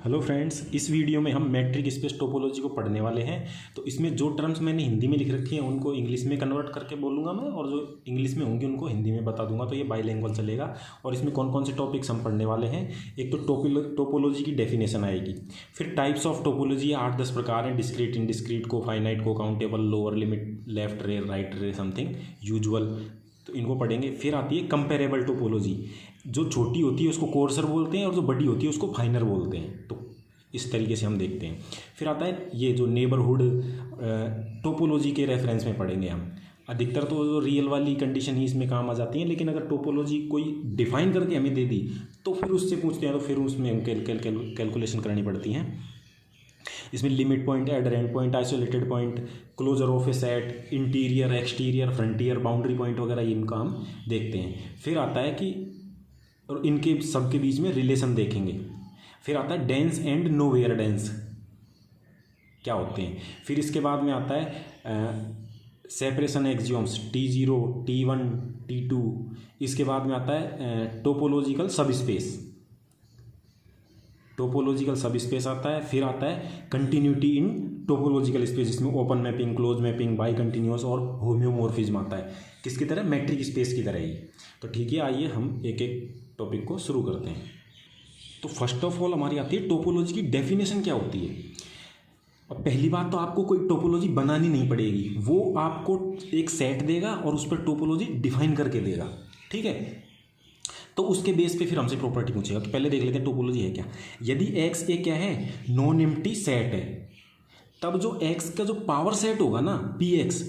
Hello friends, इस video में हम मैट्रिक स्पेस टोपोलॉजी को पढ़ने वाले हैं। तो इसमें जो टर्म्स मैंने हिंदी में लिख रखी हैं उनको इंग्लिश में कन्वर्ट करके बोलूँगा मैं, और जो इंग्लिश में होंगी उनको हिंदी में बता दूंगा। तो ये बाईलैंग्वेज चलेगा। और इसमें कौन कौन से टॉपिक्स हम पढ़ने वाले हैं। एक तो टोपोलॉजी की डेफिनेशन आएगी, फिर टाइप्स ऑफ टोपोलॉजी 8-10 प्रकार हैं। डिस्क्रीट, इनडिस्क्रीट, को फाइनाइट, को काउंटेबल, लोअर लिमिट, लेफ्ट रे, राइट रे, समथिंग, यूजुअल, तो इनको पढ़ेंगे। फिर आती है कंपेरेबल टोपोलॉजी। जो छोटी होती है उसको कोर्सर बोलते हैं और जो बड़ी होती है उसको फाइनर बोलते हैं। तो इस तरीके से हम देखते हैं। फिर आता है ये जो नेबरहुड टोपोलॉजी के रेफरेंस में पढ़ेंगे हम। अधिकतर तो जो रियल वाली कंडीशन ही इसमें काम आ जाती हैं, लेकिन अगर टोपोलॉजी कोई डिफाइन करके हमें दे दी तो फिर उससे पूछते हैं तो फिर उसमें हम कैलकुलेशन करनी पड़ती हैं। इसमें limit point, adherent point, isolated point, closure of a set, interior, exterior, frontier, boundary point वगैरह, इनका हम देखते हैं। फिर आता है कि और इनके सबके बीच में रिलेशन देखेंगे। फिर आता है डेंस एंड नोवेयर डेंस क्या होते हैं। फिर इसके बाद में आता है सेपरेशन एक्सियोम्स T0, T1, T2। इसके बाद में आता है टोपोलॉजिकल सब स्पेस, टोपोलॉजिकल सब स्पेस आता है। फिर आता है कंटिन्यूटी इन टोपोलॉजिकल स्पेस, जिसमें open mapping, close mapping, by continuous और होम्योमॉर्फिज्म आता है। किसकी तरह? मैट्रिक स्पेस की तरह ही। तो ठीक है, आइए हम एक एक टॉपिक को शुरू करते हैं। तो फर्स्ट ऑफ ऑल हमारी आती है टोपोलॉजी की डेफिनेशन क्या होती है। अब पहली बात तो आपको कोई टोपोलॉजी बनानी नहीं पड़ेगी, वो आपको एक सेट देगा और उस पर टोपोलॉजी डिफाइन करके देगा। ठीक है, तो उसके बेस पे फिर हमसे प्रॉपर्टी पूछेगा। तो पहले देख लेते हैं टोपोलॉजी है क्या। यदि एक्स ए क्या है, नॉन एम्प्टी सेट है, तब जो एक्स का जो पावर सेट होगा ना पी एक्स,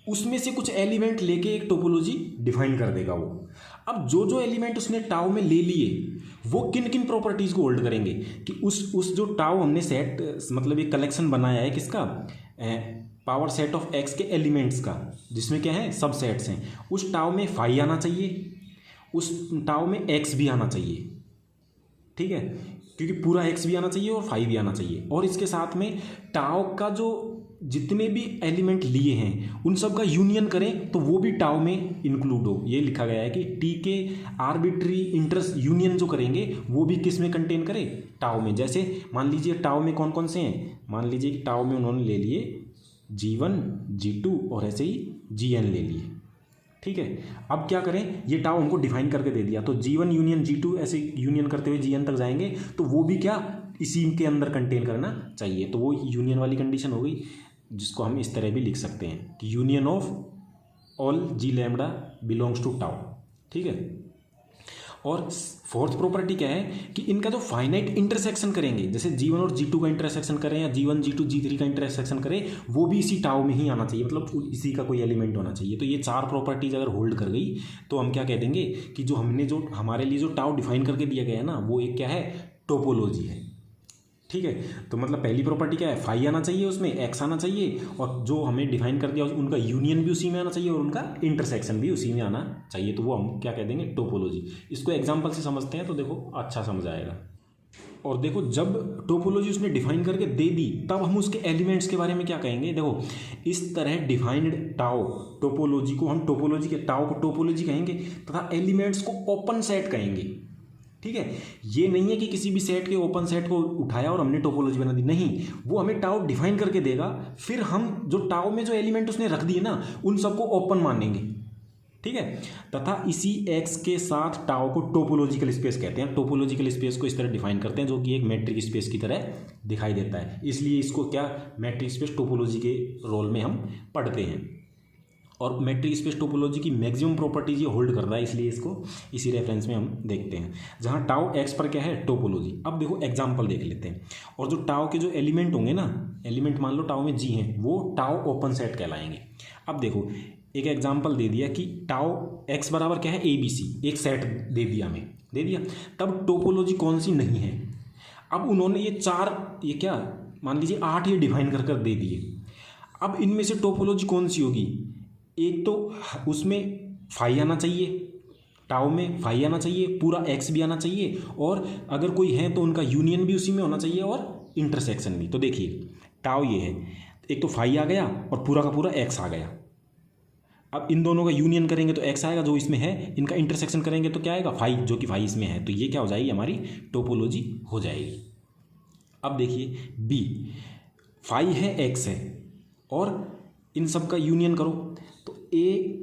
उसमें से कुछ एलिमेंट लेके एक टोपोलॉजी डिफाइन कर देगा वो। अब जो जो एलिमेंट उसने टाउ में ले लिए वो किन किन प्रॉपर्टीज़ को होल्ड करेंगे कि उस जो टाउ हमने सेट, मतलब एक कलेक्शन बनाया है किसका, पावर सेट ऑफ एक्स के एलिमेंट्स का, जिसमें क्या है सब सेट्स हैं, उस टाउ में फाई आना चाहिए, उस टाउ में एक्स भी आना चाहिए। ठीक है, क्योंकि पूरा एक्स भी आना चाहिए और फाई भी आना चाहिए। और इसके साथ में टाउ का जो जितने भी एलिमेंट लिए हैं उन सब का यूनियन करें तो वो भी टाउ में इंक्लूड हो। ये लिखा गया है कि टी के आर्बिट्री इंटर्स यूनियन जो करेंगे वो भी किस में कंटेन करें, टाउ में। जैसे मान लीजिए टाउ में कौन कौन से हैं, मान लीजिए कि टाउ में उन्होंने ले लिए G1, G2 और ऐसे ही Gn ले लिए। ठीक है, अब क्या करें, ये टाउ हमको डिफाइन करके दे दिया, तो G1 यूनियन G2 ऐसे यूनियन करते हुए Gn तक जाएंगे, तो वो भी क्या इसी के अंदर कंटेन करना चाहिए। तो वो यूनियन वाली कंडीशन हो गई, जिसको हम इस तरह भी लिख सकते हैं कि union of all G lambda belongs to tau. ठीक है, और फोर्थ प्रॉपर्टी क्या है कि इनका जो फाइनाइट इंटरसेक्शन करेंगे, जैसे G1 और G2 का इंटरसेक्शन करें या G1, G2, G3 का इंटरसेक्शन करें, वो भी इसी टाउ में ही आना चाहिए, मतलब इसी का कोई एलिमेंट होना चाहिए। तो ये चार प्रॉपर्टीज अगर होल्ड कर गई तो हम क्या कह देंगे कि जो हमने जो हमारे लिए जो टाउ डिफाइन करके दिया गया है ना, वो एक क्या है, टोपोलॉजी है। ठीक है, तो मतलब पहली प्रॉपर्टी क्या है, फाई आना चाहिए, उसमें एक्स आना चाहिए, और जो हमें डिफाइन कर दिया उनका यूनियन भी उसी में आना चाहिए और उनका इंटरसेक्शन भी उसी में आना चाहिए। तो वो हम क्या कह देंगे, टोपोलॉजी। इसको एग्जांपल से समझते हैं तो देखो अच्छा समझ आएगा। और देखो, जब टोपोलॉजी उसने डिफाइन करके दे दी तब हम उसके एलिमेंट्स के बारे में क्या कहेंगे। देखो, इस तरह डिफाइंड टाउ टोपोलॉजी को हम टोपोलॉजी के टाउ को टोपोलॉजी कहेंगे तथा एलिमेंट्स को ओपन सेट कहेंगे। ठीक है, ये नहीं है कि किसी भी सेट के ओपन सेट को उठाया और हमने टोपोलॉजी बना दी, नहीं, वो हमें टाउ डिफाइन करके देगा, फिर हम जो टाउ में जो एलिमेंट उसने रख दिए ना उन सबको ओपन मानेंगे। ठीक है, तथा इसी एक्स के साथ टाउ को टोपोलॉजिकल स्पेस कहते हैं। टोपोलॉजिकल स्पेस को इस तरह डिफाइन करते हैं जो कि एक मैट्रिक स्पेस की तरह दिखाई देता है, इसलिए इसको क्या मैट्रिक स्पेस टोपोलॉजी के रोल में हम पढ़ते हैं। और मैट्रिक स्पेस टोपोलॉजी की मैक्सिमम प्रॉपर्टीज ये होल्ड कर रहा है, इसलिए इसको इसी रेफरेंस में हम देखते हैं। जहाँ टाउ एक्स पर क्या है, टोपोलॉजी। अब देखो एग्जांपल देख लेते हैं। और जो टाउ के जो एलिमेंट होंगे ना, एलिमेंट मान लो टाउ में G हैं, वो टाउ ओपन सेट कहलाएंगे। अब देखो एक एग्जांपल दे दिया कि टाउ एक्स बराबर क्या है, ABC, एक सेट दे दिया हमें, दे दिया, तब टोपोलॉजी कौन सी नहीं है। अब उन्होंने ये चार, ये क्या मान लीजिए 8 ये डिफाइन कर दे दिए। अब इनमें से टोपोलॉजी कौन सी होगी, एक तो उसमें फाई आना चाहिए, टाउ में फाई आना चाहिए, पूरा एक्स भी आना चाहिए, और अगर कोई है तो उनका यूनियन भी उसी में होना चाहिए और इंटरसेक्शन भी। तो देखिए टाउ ये है, एक तो फाई आ गया और पूरा का पूरा एक्स आ गया। अब इन दोनों का यूनियन करेंगे तो एक्स आएगा जो इसमें है, इनका इंटरसेक्शन करेंगे तो क्या आएगा, फाई, जो कि फाई इसमें है। तो ये क्या हो जाएगी, हमारी टोपोलॉजी हो जाएगी। अब देखिए बी फाई है एक्स है और इन सब का यूनियन करो तो ए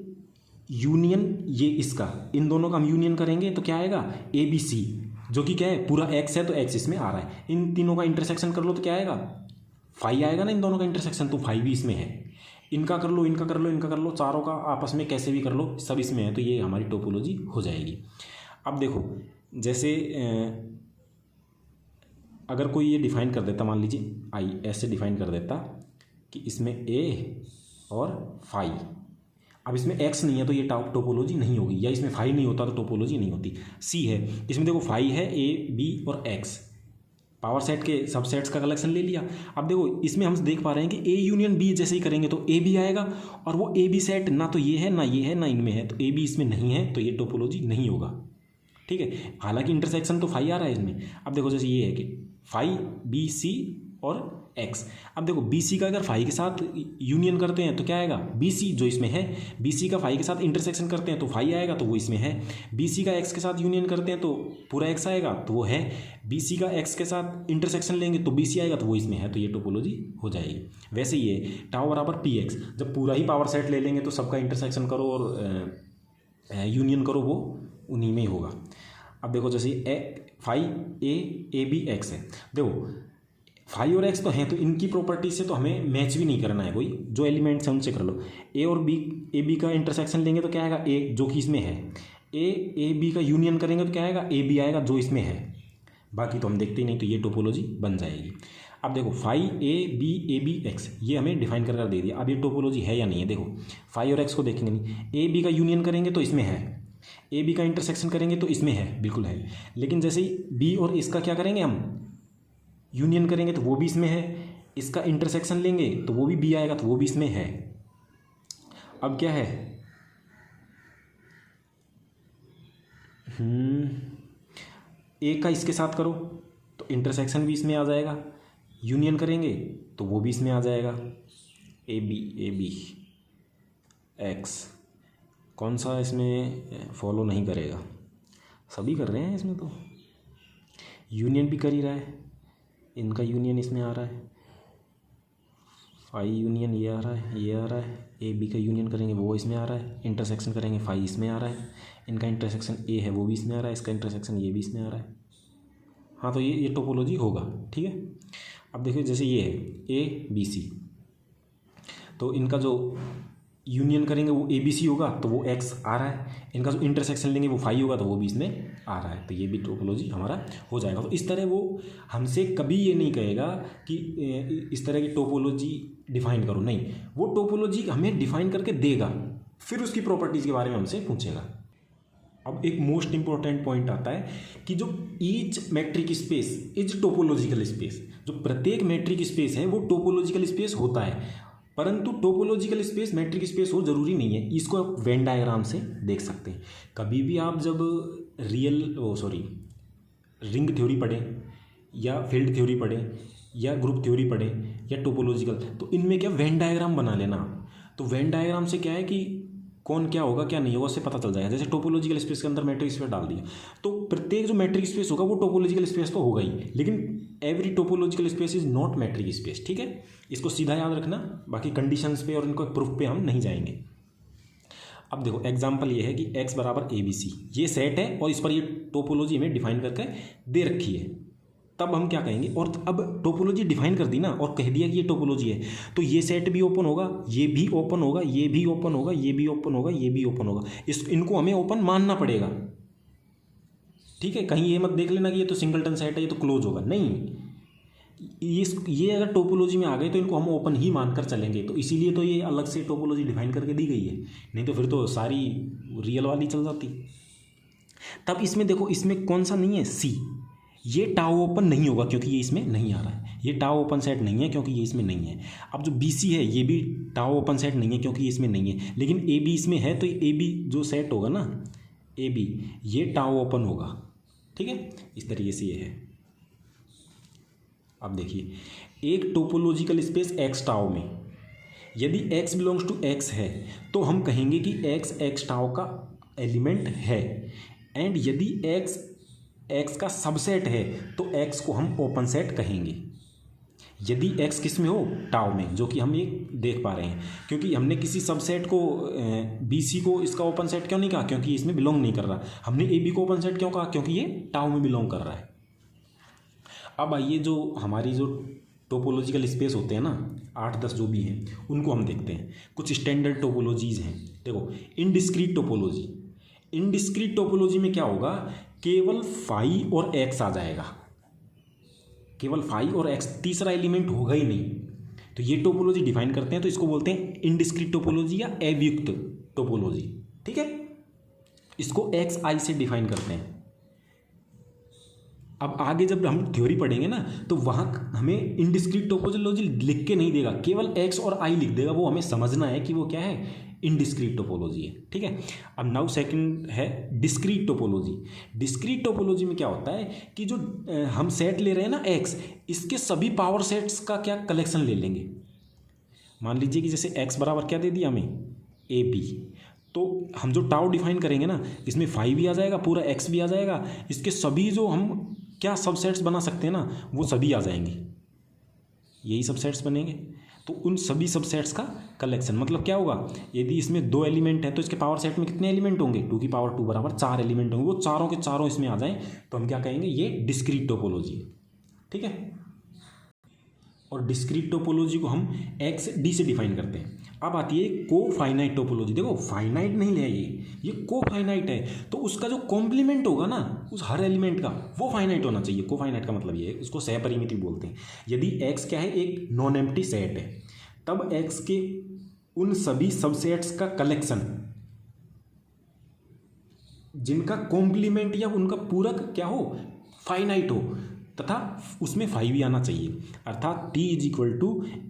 यूनियन ये इसका, इन दोनों का हम यूनियन करेंगे तो क्या आएगा ए बी सी, जो कि क्या है पूरा एक्स है तो एक्स इसमें आ रहा है। इन तीनों का इंटरसेक्शन कर लो तो क्या आएगा फाई आएगा ना, इन दोनों का इंटरसेक्शन तो फाई भी इसमें है। इनका कर लो, इनका कर लो, इनका कर लो, चारों का आपस में कैसे भी कर लो, सब इसमें है, तो ये हमारी टोपोलॉजी हो जाएगी। अब देखो जैसे अगर कोई ये डिफाइन कर देता, मान लीजिए आई ऐसे डिफाइन कर देता कि इसमें ए और फाई, अब इसमें एक्स नहीं है तो ये टोपोलॉजी नहीं होगी, या इसमें फाई नहीं होता तो टोपोलॉजी नहीं होती। सी है, इसमें देखो फाई है ए बी और एक्स, पावर सेट के सब सेट्स का कलेक्शन ले लिया। अब देखो इसमें हम देख पा रहे हैं कि ए यूनियन बी जैसे ही करेंगे तो ए भी आएगा, और वो ए बी सेट ना तो ये है ना ये है ना इनमें है, तो ए बी इसमें नहीं है तो ये टोपोलॉजी नहीं होगा। ठीक है, हालांकि इंटरसेक्शन तो फाई आ रहा है इसमें। अब देखो जैसे ये है कि फाई बी सी और एक्स, अब देखो बी सी का अगर फाई के साथ यूनियन करते हैं तो क्या आएगा बी सी, जो इसमें है। बी सी का फाई के साथ इंटरसेक्शन करते हैं तो फाई आएगा, तो वो इसमें है। बी सी का एक्स के साथ यूनियन करते हैं तो पूरा एक्स आएगा, तो वो है। बी सी का एक्स के साथ इंटरसेक्शन लेंगे तो बी सी आएगा, तो वो इसमें है, तो ये टोपोलॉजी हो जाएगी। वैसे ये टाउ बराबर पी एक्स, जब पूरा ही पावर सेट ले लेंगे तो सबका इंटरसेक्शन करो और यूनियन करो, वो उन्हीं में ही होगा। अब देखो जैसे फाई ए बी एक्स है, देखो फाई और एक्स तो हैं, तो इनकी प्रॉपर्टी से तो हमें मैच भी नहीं करना है, कोई जो एलिमेंट्स हैं उनसे कर लो। ए और बी, ए बी का इंटरसेक्शन लेंगे तो क्या आएगा ए, जो कि इसमें है। ए बी का यूनियन करेंगे तो क्या आएगा ए बी आएगा, जो इसमें है। बाकी तो हम देखते ही नहीं, तो ये टोपोलॉजी बन जाएगी। अब देखो फाई ए बी एक्स, ये हमें डिफाइन कर दे दिया। अब ये टोपोलॉजी है या नहीं है, देखो फाई और एक्स को देखेंगे नहीं, ए बी का यूनियन करेंगे तो इसमें है, ए बी का इंटरसेक्शन करेंगे तो इसमें है, बिल्कुल है। लेकिन जैसे ही बी और इसका क्या करेंगे हम यूनियन करेंगे तो वो भी इसमें है, इसका इंटरसेक्शन लेंगे तो वो भी बी आएगा, तो वो भी इसमें है। अब क्या है ए का इसके साथ करो तो इंटरसेक्शन भी इसमें आ जाएगा, यूनियन करेंगे तो वो भी इसमें आ जाएगा। ए बी एक्स कौन सा इसमें फॉलो नहीं करेगा, सभी कर रहे हैं इसमें, तो यूनियन भी कर ही रहा है, इनका यूनियन इसमें आ रहा है, फाई यूनियन ये आ रहा है, ये आ रहा है। ए बी का यूनियन करेंगे वो इसमें आ रहा है, इंटरसेक्शन करेंगे फाई इसमें आ रहा है, इनका इंटरसेक्शन ए है वो भी इसमें आ रहा है, इसका इंटरसेक्शन ये भी इसमें आ रहा है। हाँ, तो ये टोपोलॉजी होगा। ठीक है, अब देखिए जैसे ये है ए बी सी, तो इनका जो यूनियन करेंगे वो ए बी सी होगा, तो वो एक्स आ रहा है। इनका जो इंटरसेक्शन लेंगे वो फाई होगा, तो वो भी इसमें आ रहा है, तो ये भी टोपोलॉजी हमारा हो जाएगा। तो इस तरह वो हमसे कभी ये नहीं कहेगा कि इस तरह की टोपोलॉजी डिफाइन करो, नहीं, वो टोपोलॉजी हमें डिफाइन करके देगा, फिर उसकी प्रॉपर्टीज़ के बारे में हमसे पूछेगा। अब एक मोस्ट इंपॉर्टेंट पॉइंट आता है कि जो each matric space is topological space, जो प्रत्येक मैट्रिक स्पेस है वो टोपोलॉजिकल स्पेस होता है, परंतु टोपोलॉजिकल स्पेस मैट्रिक स्पेस हो जरूरी नहीं है। इसको आप वेन डायग्राम से देख सकते हैं। कभी भी आप जब रिंग थ्योरी पढ़ें या फील्ड थ्योरी पढ़ें या ग्रुप थ्योरी पढ़ें या टोपोलॉजिकल, तो इनमें क्या वेन डायग्राम बना लेना। तो वेन डायग्राम से क्या है कि कौन क्या होगा क्या नहीं होगा उससे पता चल जाएगा। जैसे टोपोलॉजिकल स्पेस के अंदर मैट्रिक स्पेस डाल दिया, तो प्रत्येक जो मैट्रिक स्पेस होगा वो टोपोलॉजिकल स्पेस तो होगा ही, लेकिन every topological space is not matric space. ठीक है, इसको सीधा याद रखना, बाकी कंडीशंस पे और इनको प्रूफ पे हम नहीं जाएंगे। अब देखो एग्जांपल ये है कि x बराबर ए बी सी, ये सेट है और इस पर ये टोपोलॉजी हमें डिफाइन करके दे रखी है। तब हम क्या कहेंगे, और अब टोपोलॉजी डिफाइन कर दी ना और कह दिया कि ये टोपोलॉजी है, तो ये सेट भी ओपन होगा, ये भी ओपन होगा, ये भी ओपन होगा, ये भी ओपन होगा, ये भी ओपन होगा। इनको हमें ओपन मानना पड़ेगा। ठीक है, कहीं ये मत देख लेना कि ये तो सिंगलटन सेट है, ये तो क्लोज होगा, नहीं। ये अगर टोपोलॉजी में आ गए तो इनको हम ओपन ही मानकर चलेंगे, तो इसीलिए तो ये अलग से टोपोलॉजी डिफाइन करके दी गई है, नहीं तो फिर तो सारी रियल वाली चल जाती। तब इसमें देखो, इसमें कौन सा नहीं है, सी, ये टाउ ओपन नहीं होगा क्योंकि ये इसमें नहीं आ रहा है, ये टाउ ओपन सेट नहीं है क्योंकि ये इसमें नहीं है। अब जो बी सी है ये भी टाउ ओपन सेट नहीं है क्योंकि ये इसमें नहीं है, लेकिन ए बी इसमें है, तो ए बी जो सेट होगा ना, ए बी, ये टाउ ओपन होगा। ठीक है, इस तरीके से ये है। अब देखिए, एक टोपोलॉजिकल स्पेस एक्स टाउ में यदि x बिलोंग्स टू x है तो हम कहेंगे कि x टाउ का एलिमेंट है, एंड यदि x का सबसेट है तो x को हम ओपन सेट कहेंगे। यदि x किस में हो, टाउ में, जो कि हम ये देख पा रहे हैं। क्योंकि हमने किसी सबसेट को BC को इसका ओपन सेट क्यों नहीं कहा, क्योंकि इसमें बिलोंग नहीं कर रहा। हमने AB को ओपन सेट क्यों कहा, क्योंकि ये टाउ में बिलोंग कर रहा है। अब आइए जो हमारी जो टोपोलॉजिकल स्पेस होते हैं ना, 8-10 जो भी हैं, उनको हम देखते हैं। कुछ स्टैंडर्ड टोपोलॉजीज हैं। देखो, इनडिस्क्रीट टोपोलॉजी। इनडिस्क्रीट टोपोलॉजी में क्या होगा, केवल फाई और एक्स आ जाएगा, केवल फाई और एक्स, तीसरा एलिमेंट होगा ही नहीं। तो ये टोपोलॉजी डिफाइन करते हैं, तो इसको बोलते हैं इनडिस्क्रीट टोपोलॉजी या अव्युक्त टोपोलॉजी। ठीक है, इसको XI से डिफाइन करते हैं। अब आगे जब हम थ्योरी पढ़ेंगे ना, तो वहाँ हमें इनडिस्क्रीट टोपोलॉजी लिख के नहीं देगा, केवल X और I लिख देगा। वो हमें समझना है कि वो क्या है, इनडिस्क्रीट टोपोलॉजी है। ठीक है, अब नाउ सेकंड है डिस्क्रीट टोपोलॉजी। डिस्क्रीट टोपोलॉजी में क्या होता है कि जो हम सेट ले रहे हैं ना X, इसके सभी पावर सेट्स का क्या कलेक्शन ले लेंगे। मान लीजिए कि जैसे X बराबर क्या दे दिया हमें, AB, तो हम जो टाउ डिफाइन करेंगे ना, इसमें 5 भी आ जाएगा, पूरा X भी आ जाएगा, इसके सभी जो हम क्या सबसेट्स बना सकते हैं ना, वो सभी आ जाएंगे, यही सबसेट्स बनेंगे। तो उन सभी सबसेट्स का कलेक्शन मतलब क्या होगा, यदि इसमें 2 एलिमेंट है तो इसके पावर सेट में कितने एलिमेंट होंगे, 2 की पावर 2 बराबर 4 एलिमेंट होंगे। वो चारों के चारों इसमें आ जाएं तो हम क्या कहेंगे, ये डिस्क्रीट टोपोलॉजी है। ठीक है, और डिस्क्रीट टोपोलॉजी को हम XD से डिफाइन करते हैं। अब आती है को फाइनाइट टोपोलॉजी। देखो, फाइनाइट नहीं है ये को फाइनाइट है, तो उसका जो कॉम्प्लीमेंट होगा ना उस हर एलिमेंट का, वो फाइनाइट होना चाहिए। को फाइनाइट का मतलब ये है, उसको सहपरिमिति बोलते हैं। यदि X क्या है, एक नॉन एम्प्टी सेट है, तब X के उन सभी सबसेट्स का कलेक्शन जिनका कॉम्प्लीमेंट या उनका पूरक क्या हो, फाइनाइट हो, तथा उसमें 5 भी आना चाहिए। अर्थात T =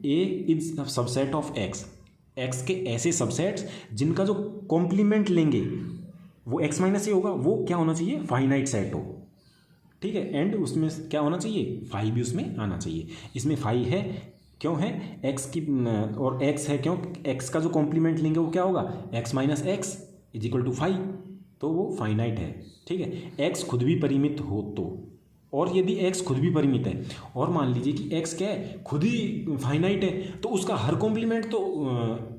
A is subset of X। X के ऐसे सबसेट्स जिनका जो कॉम्प्लीमेंट लेंगे वो X - A होगा, वो क्या होना चाहिए, फाइनाइट सेट हो। ठीक है, एंड उसमें क्या होना चाहिए, 5 भी उसमें आना चाहिए। इसमें 5 है, क्यों है, X की, और X है क्यों, X का जो कॉम्प्लीमेंट लेंगे वो क्या होगा, X - X = 5, तो वो फाइनाइट है। ठीक है, X खुद भी परिमित हो तो, और यदि X खुद भी परिमित है और मान लीजिए कि X क्या है, खुद ही फाइनाइट है, तो उसका हर कॉम्प्लीमेंट तो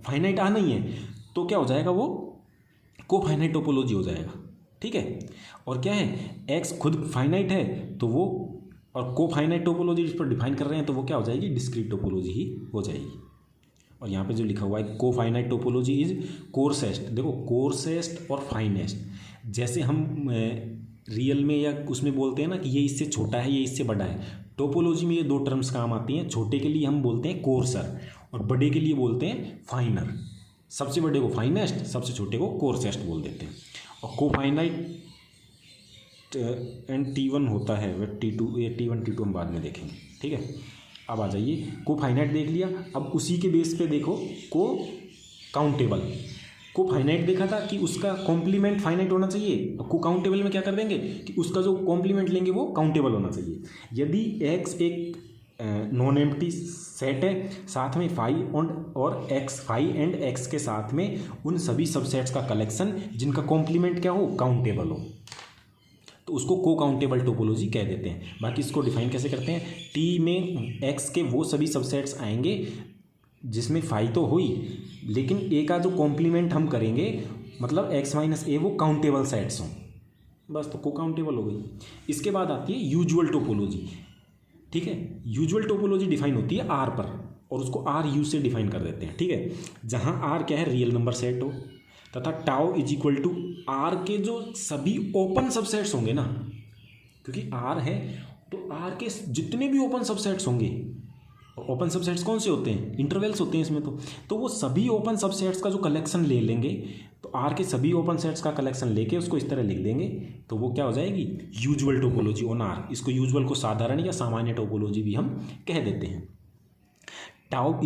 फाइनाइट आना ही है, तो क्या हो जाएगा, वो को फाइनाइट टोपोलॉजी हो जाएगा। ठीक है, और क्या है, X खुद फाइनाइट है तो वो, और को फाइनाइट टोपोलॉजी जिस पर डिफाइन कर रहे हैं तो वो क्या हो जाएगी, डिस्क्रीट टोपोलॉजी ही हो जाएगी। और यहाँ पे जो लिखा हुआ है को फाइनाइट टोपोलॉजी इज कोर्सेस्ट। देखो, कोर्सेस्ट और फाइनेस्ट, जैसे हम रियल में या उसमें बोलते हैं ना कि ये इससे छोटा है, ये इससे बड़ा है, टोपोलॉजी में ये 2 टर्म्स काम आती हैं। छोटे के लिए हम बोलते हैं कोर्सर और बड़े के लिए बोलते हैं फाइनर। सबसे बड़े को फाइनेस्ट, सबसे छोटे को कोर्सेस्ट बोल देते हैं। और को फाइनाइट एंड T1 होता है, वह T2 या T1 T2 हम बाद में देखेंगे। ठीक है, अब आ जाइए, को फाइनाइट देख लिया। अब उसी के बेस पे देखो को काउंटेबल। को फाइनाइट देखा था कि उसका कॉम्प्लीमेंट फाइनाइट होना चाहिए, को काउंटेबल में क्या कर देंगे कि उसका जो कॉम्प्लीमेंट लेंगे वो काउंटेबल होना चाहिए। यदि X एक नॉन एम्प्टी सेट है, साथ में 5 और X, 5 एंड X के साथ में उन सभी सबसेट्स का कलेक्शन जिनका कॉम्प्लीमेंट क्या हो, काउंटेबल हो, तो उसको को काउंटेबल टोपोलॉजी कह देते हैं। बाकी इसको डिफाइन कैसे करते हैं, T में X के वो सभी सबसेट्स आएंगे जिसमें 5 तो हुई, लेकिन A का जो कॉम्प्लीमेंट हम करेंगे मतलब X - A वो काउंटेबल सेट्स हों, बस, तो को काउंटेबल हो गई। इसके बाद आती है यूजुअल टोपोलॉजी। ठीक है, यूजुअल टोपोलॉजी डिफाइन होती है R पर, और उसको RU से डिफाइन कर देते हैं। ठीक है, जहाँ R क्या है, रियल नंबर सेट हो, तथा टाउ = R के जो सभी ओपन सबसेट्स होंगे ना, क्योंकि R है तो R के जितने भी ओपन सबसेट्स होंगे, ओपन सबसेट्स कौन से होते हैं, इंटरवल्स होते हैं इसमें, तो वो सभी ओपन सबसेट्स का जो कलेक्शन ले लेंगे, तो R के सभी ओपन सेट्स का कलेक्शन लेके उसको इस तरह लिख देंगे, तो वो क्या हो जाएगी, यूजुअल टोपोलॉजी ऑन R। इसको यूजुअल को साधारण या सामान्य टोपोलॉजी भी हम कह देते हैं। टाउ =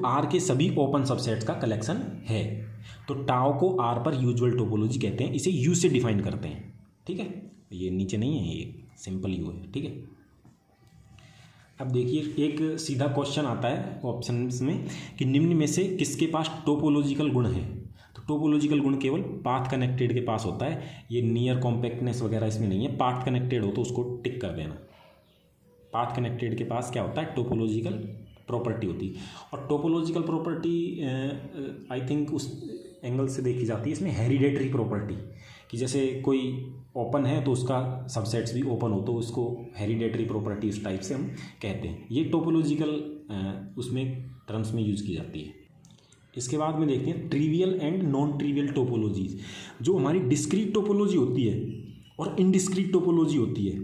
R के सभी ओपन सबसेट्स का कलेक्शन है, तो टाउ को R पर यूजुअल टोपोलॉजी कहते हैं। इसे U से डिफाइन करते हैं। ठीक है, ये नीचे नहीं है, ये सिंपल U है। ठीक है, अब देखिए, एक सीधा क्वेश्चन आता है ऑप्शंस में कि निम्न में से किसके पास टोपोलॉजिकल गुण है। तो टोपोलॉजिकल गुण केवल पाथ कनेक्टेड के पास होता है, ये नियर कॉम्पैक्टनेस वगैरह इसमें नहीं है। पाथ कनेक्टेड हो तो उसको टिक कर देना। पाथ कनेक्टेड के पास क्या होता है, टोपोलॉजिकल प्रॉपर्टी होती है। और टोपोलॉजिकल प्रॉपर्टी आई थिंक उस एंगल से देखी जाती है इसमें हेरिडेटरी प्रॉपर्टी, कि जैसे कोई ओपन है तो उसका सबसेट्स भी ओपन हो, तो उसको हेरिडेटरी प्रॉपर्टी उस टाइप से हम कहते हैं। ये टोपोलॉजिकल उसमें टर्म्स में यूज़ की जाती है। इसके बाद में देखते हैं trivial and non trivial topologies. जो हमारी डिस्क्रीट टोपोलॉजी होती है और इनडिस्क्रीट टोपोलॉजी होती है,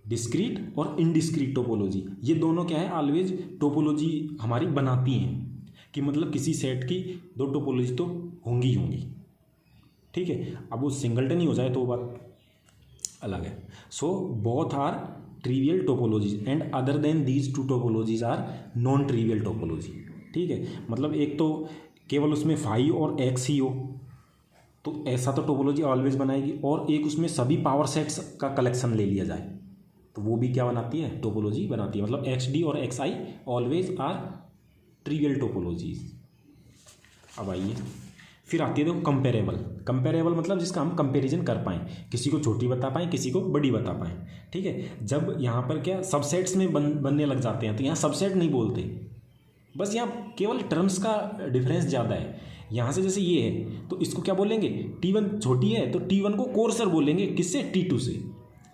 डिस्क्रीट और इनडिस्क्रीट टोपोलॉजी, ये दोनों क्या है, ऑलवेज टोपोलॉजी हमारी बनाती हैं, कि मतलब किसी सेट की दो टोपोलॉजी तो होंगी होंगी, ठीक है। अब वो सिंगलटन ही हो जाए तो वो बात अलग है। So both are trivial topologies and other than these two topologies are non trivial topology, ठीक है। मतलब एक तो केवल उसमें फाई और एक्स ही हो तो ऐसा तो टोपोलॉजी ऑलवेज बनाएगी, और एक उसमें सभी पावर सेट्स का कलेक्शन ले लिया जाए तो वो भी क्या बनाती है, टोपोलॉजी बनाती है। मतलब एक्स डी और X I always are trivial topologies. अब आइए फिर आती है देखो कंपेरेबल। कंपेरेबल मतलब जिसका हम कंपैरिजन कर पाएँ, किसी को छोटी बता पाएँ, किसी को बड़ी बता पाएँ, ठीक है। जब यहाँ पर क्या सबसेट्स में बनने लग जाते हैं तो यहाँ सबसेट नहीं बोलते, बस यहाँ केवल टर्म्स का डिफरेंस ज़्यादा है। यहाँ से जैसे ये है तो इसको क्या बोलेंगे, T1 छोटी है तो T1 को कोर्सर बोलेंगे, किससे, T2 से।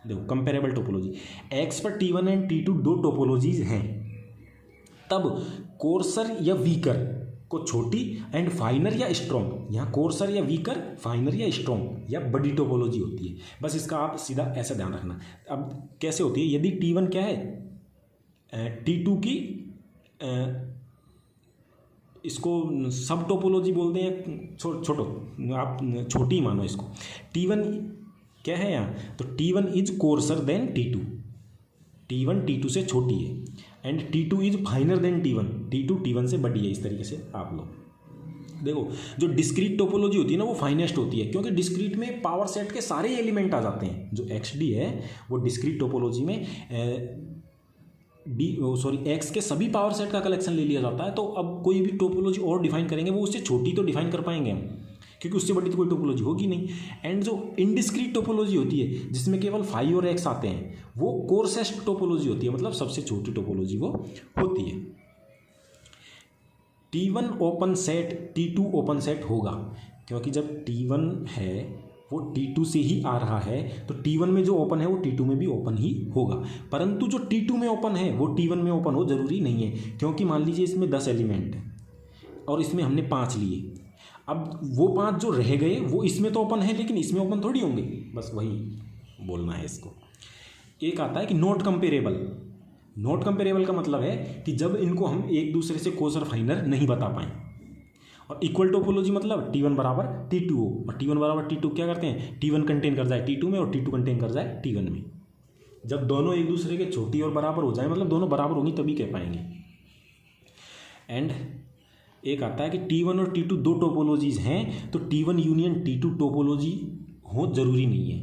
देखो कंपेरेबल टोपोलॉजी, एक्स पर T1 एंड T2 दो टोपोलॉजीज हैं, तब कोर्सर या वीकर को छोटी एंड फाइनर या स्ट्रॉन्ग, यहाँ कोर्सर या वीकर, फाइनर या स्ट्रॉन्ग या बड़ी टोपोलॉजी होती है। बस इसका आप सीधा ऐसा ध्यान रखना। अब कैसे होती है, यदि T1 क्या है, T2 की इसको सब टोपोलॉजी बोलते हैं, छोटो आप छोटी मानो इसको। T1 क्या है यहाँ, तो T1 is courser then T2, T1 T2 से छोटी है, and T2 is finer then T1, T2 T1 से बड़ी है। इस तरीके से आप लोग देखो, जो डिस्क्रीट टोपोलॉजी होती है ना वो फाइनेस्ट होती है, क्योंकि डिस्क्रीट में पावर सेट के सारे एलिमेंट आ जाते हैं। जो XD है वो डिस्क्रीट टोपोलॉजी में एक्स के सभी पावर सेट का कलेक्शन ले लिया जाता है। तो अब कोई भी टोपोलॉजी और डिफाइन करेंगे वो उससे छोटी तो डिफाइन कर पाएंगे हम, क्योंकि उससे बड़ी तो कोई टोपोलॉजी होगी नहीं। एंड जो इनडिस्क्रीट टोपोलॉजी होती है जिसमें केवल फाई और एक्स आते हैं, वो कोर्सेस्ट टोपोलॉजी होती है, मतलब सबसे छोटी टोपोलॉजी वो होती है। T1 open set T2 open set होगा, क्योंकि जब T1 है वो T2 से ही आ रहा है, तो T1 में जो ओपन है वो T2 में भी ओपन ही होगा। परंतु जो T2 में ओपन है वो T1 में ओपन हो जरूरी नहीं है, क्योंकि मान लीजिए इसमें 10 एलिमेंट है और इसमें हमने 5 लिए। अब वो 5 जो रह गए वो इसमें तो ओपन है, लेकिन इसमें ओपन थोड़ी होंगे, बस वही बोलना है इसको। एक आता है कि नॉट कंपेरेबल। नॉट कंपेरेबल का मतलब है कि जब इनको हम एक दूसरे से कोसर फाइनर नहीं बता पाएँ। और इक्वल टोपोलॉजी मतलब T1 बराबर T2 हो, और T1 बराबर T2 क्या करते हैं, T1 कंटेन कर जाए T2 में और T2 कंटेन कर जाए T1 में। जब दोनों एक दूसरे के छोटी और बराबर हो जाए, मतलब दोनों बराबर होंगी तभी कह पाएंगे। एंड एक आता है कि T1 और T2 दो टोपोलॉजीज हैं, तो T1 यूनियन T2 टोपोलॉजी हो जरूरी नहीं है।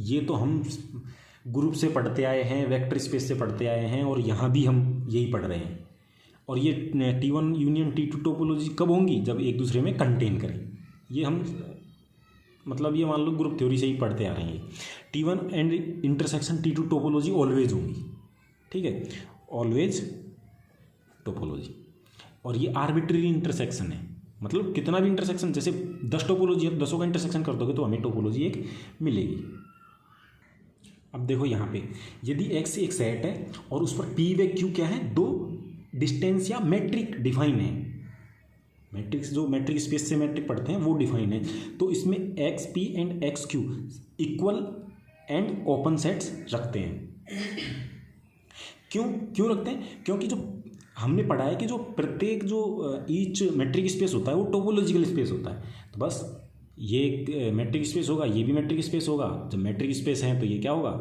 ये तो हम ग्रुप से पढ़ते आए हैं, वेक्टर स्पेस से पढ़ते आए हैं, और यहाँ भी हम यही पढ़ रहे हैं। और ये T1 यूनियन T2 टोपोलॉजी कब होंगी, जब एक दूसरे में कंटेन करें। ये हम मतलब ये मान लो ग्रुप थ्योरी से ही पढ़ते आ रहे हैं। T1 and intersection T2 topology always होंगी, ठीक है, ऑलवेज टोपोलॉजी। और ये आर्बिट्रेरी इंटरसेक्शन है, मतलब कितना भी इंटरसेक्शन, जैसे 10 टोपोलॉजी है तो 10 का इंटरसेक्शन कर दोगे तो हमें टोपोलॉजी एक मिलेगी। अब देखो यहाँ पे यदि X एक सेट है और उस पर P व Q क्या है, दो डिस्टेंस या मैट्रिक डिफाइन है। मैट्रिक्स जो मैट्रिक स्पेस से मैट्रिक पढ़ते हैं वो डिफाइन है, तो इसमें XP and XQ equal and open sets रखते हैं। क्यों रखते हैं, क्योंकि जो हमने पढ़ा है कि जो प्रत्येक जो ईच मैट्रिक स्पेस होता है वो टोपोलॉजिकल स्पेस होता है। तो बस ये एक मैट्रिक स्पेस होगा, ये भी मैट्रिक स्पेस होगा। जब मैट्रिक स्पेस है तो ये क्या होगा,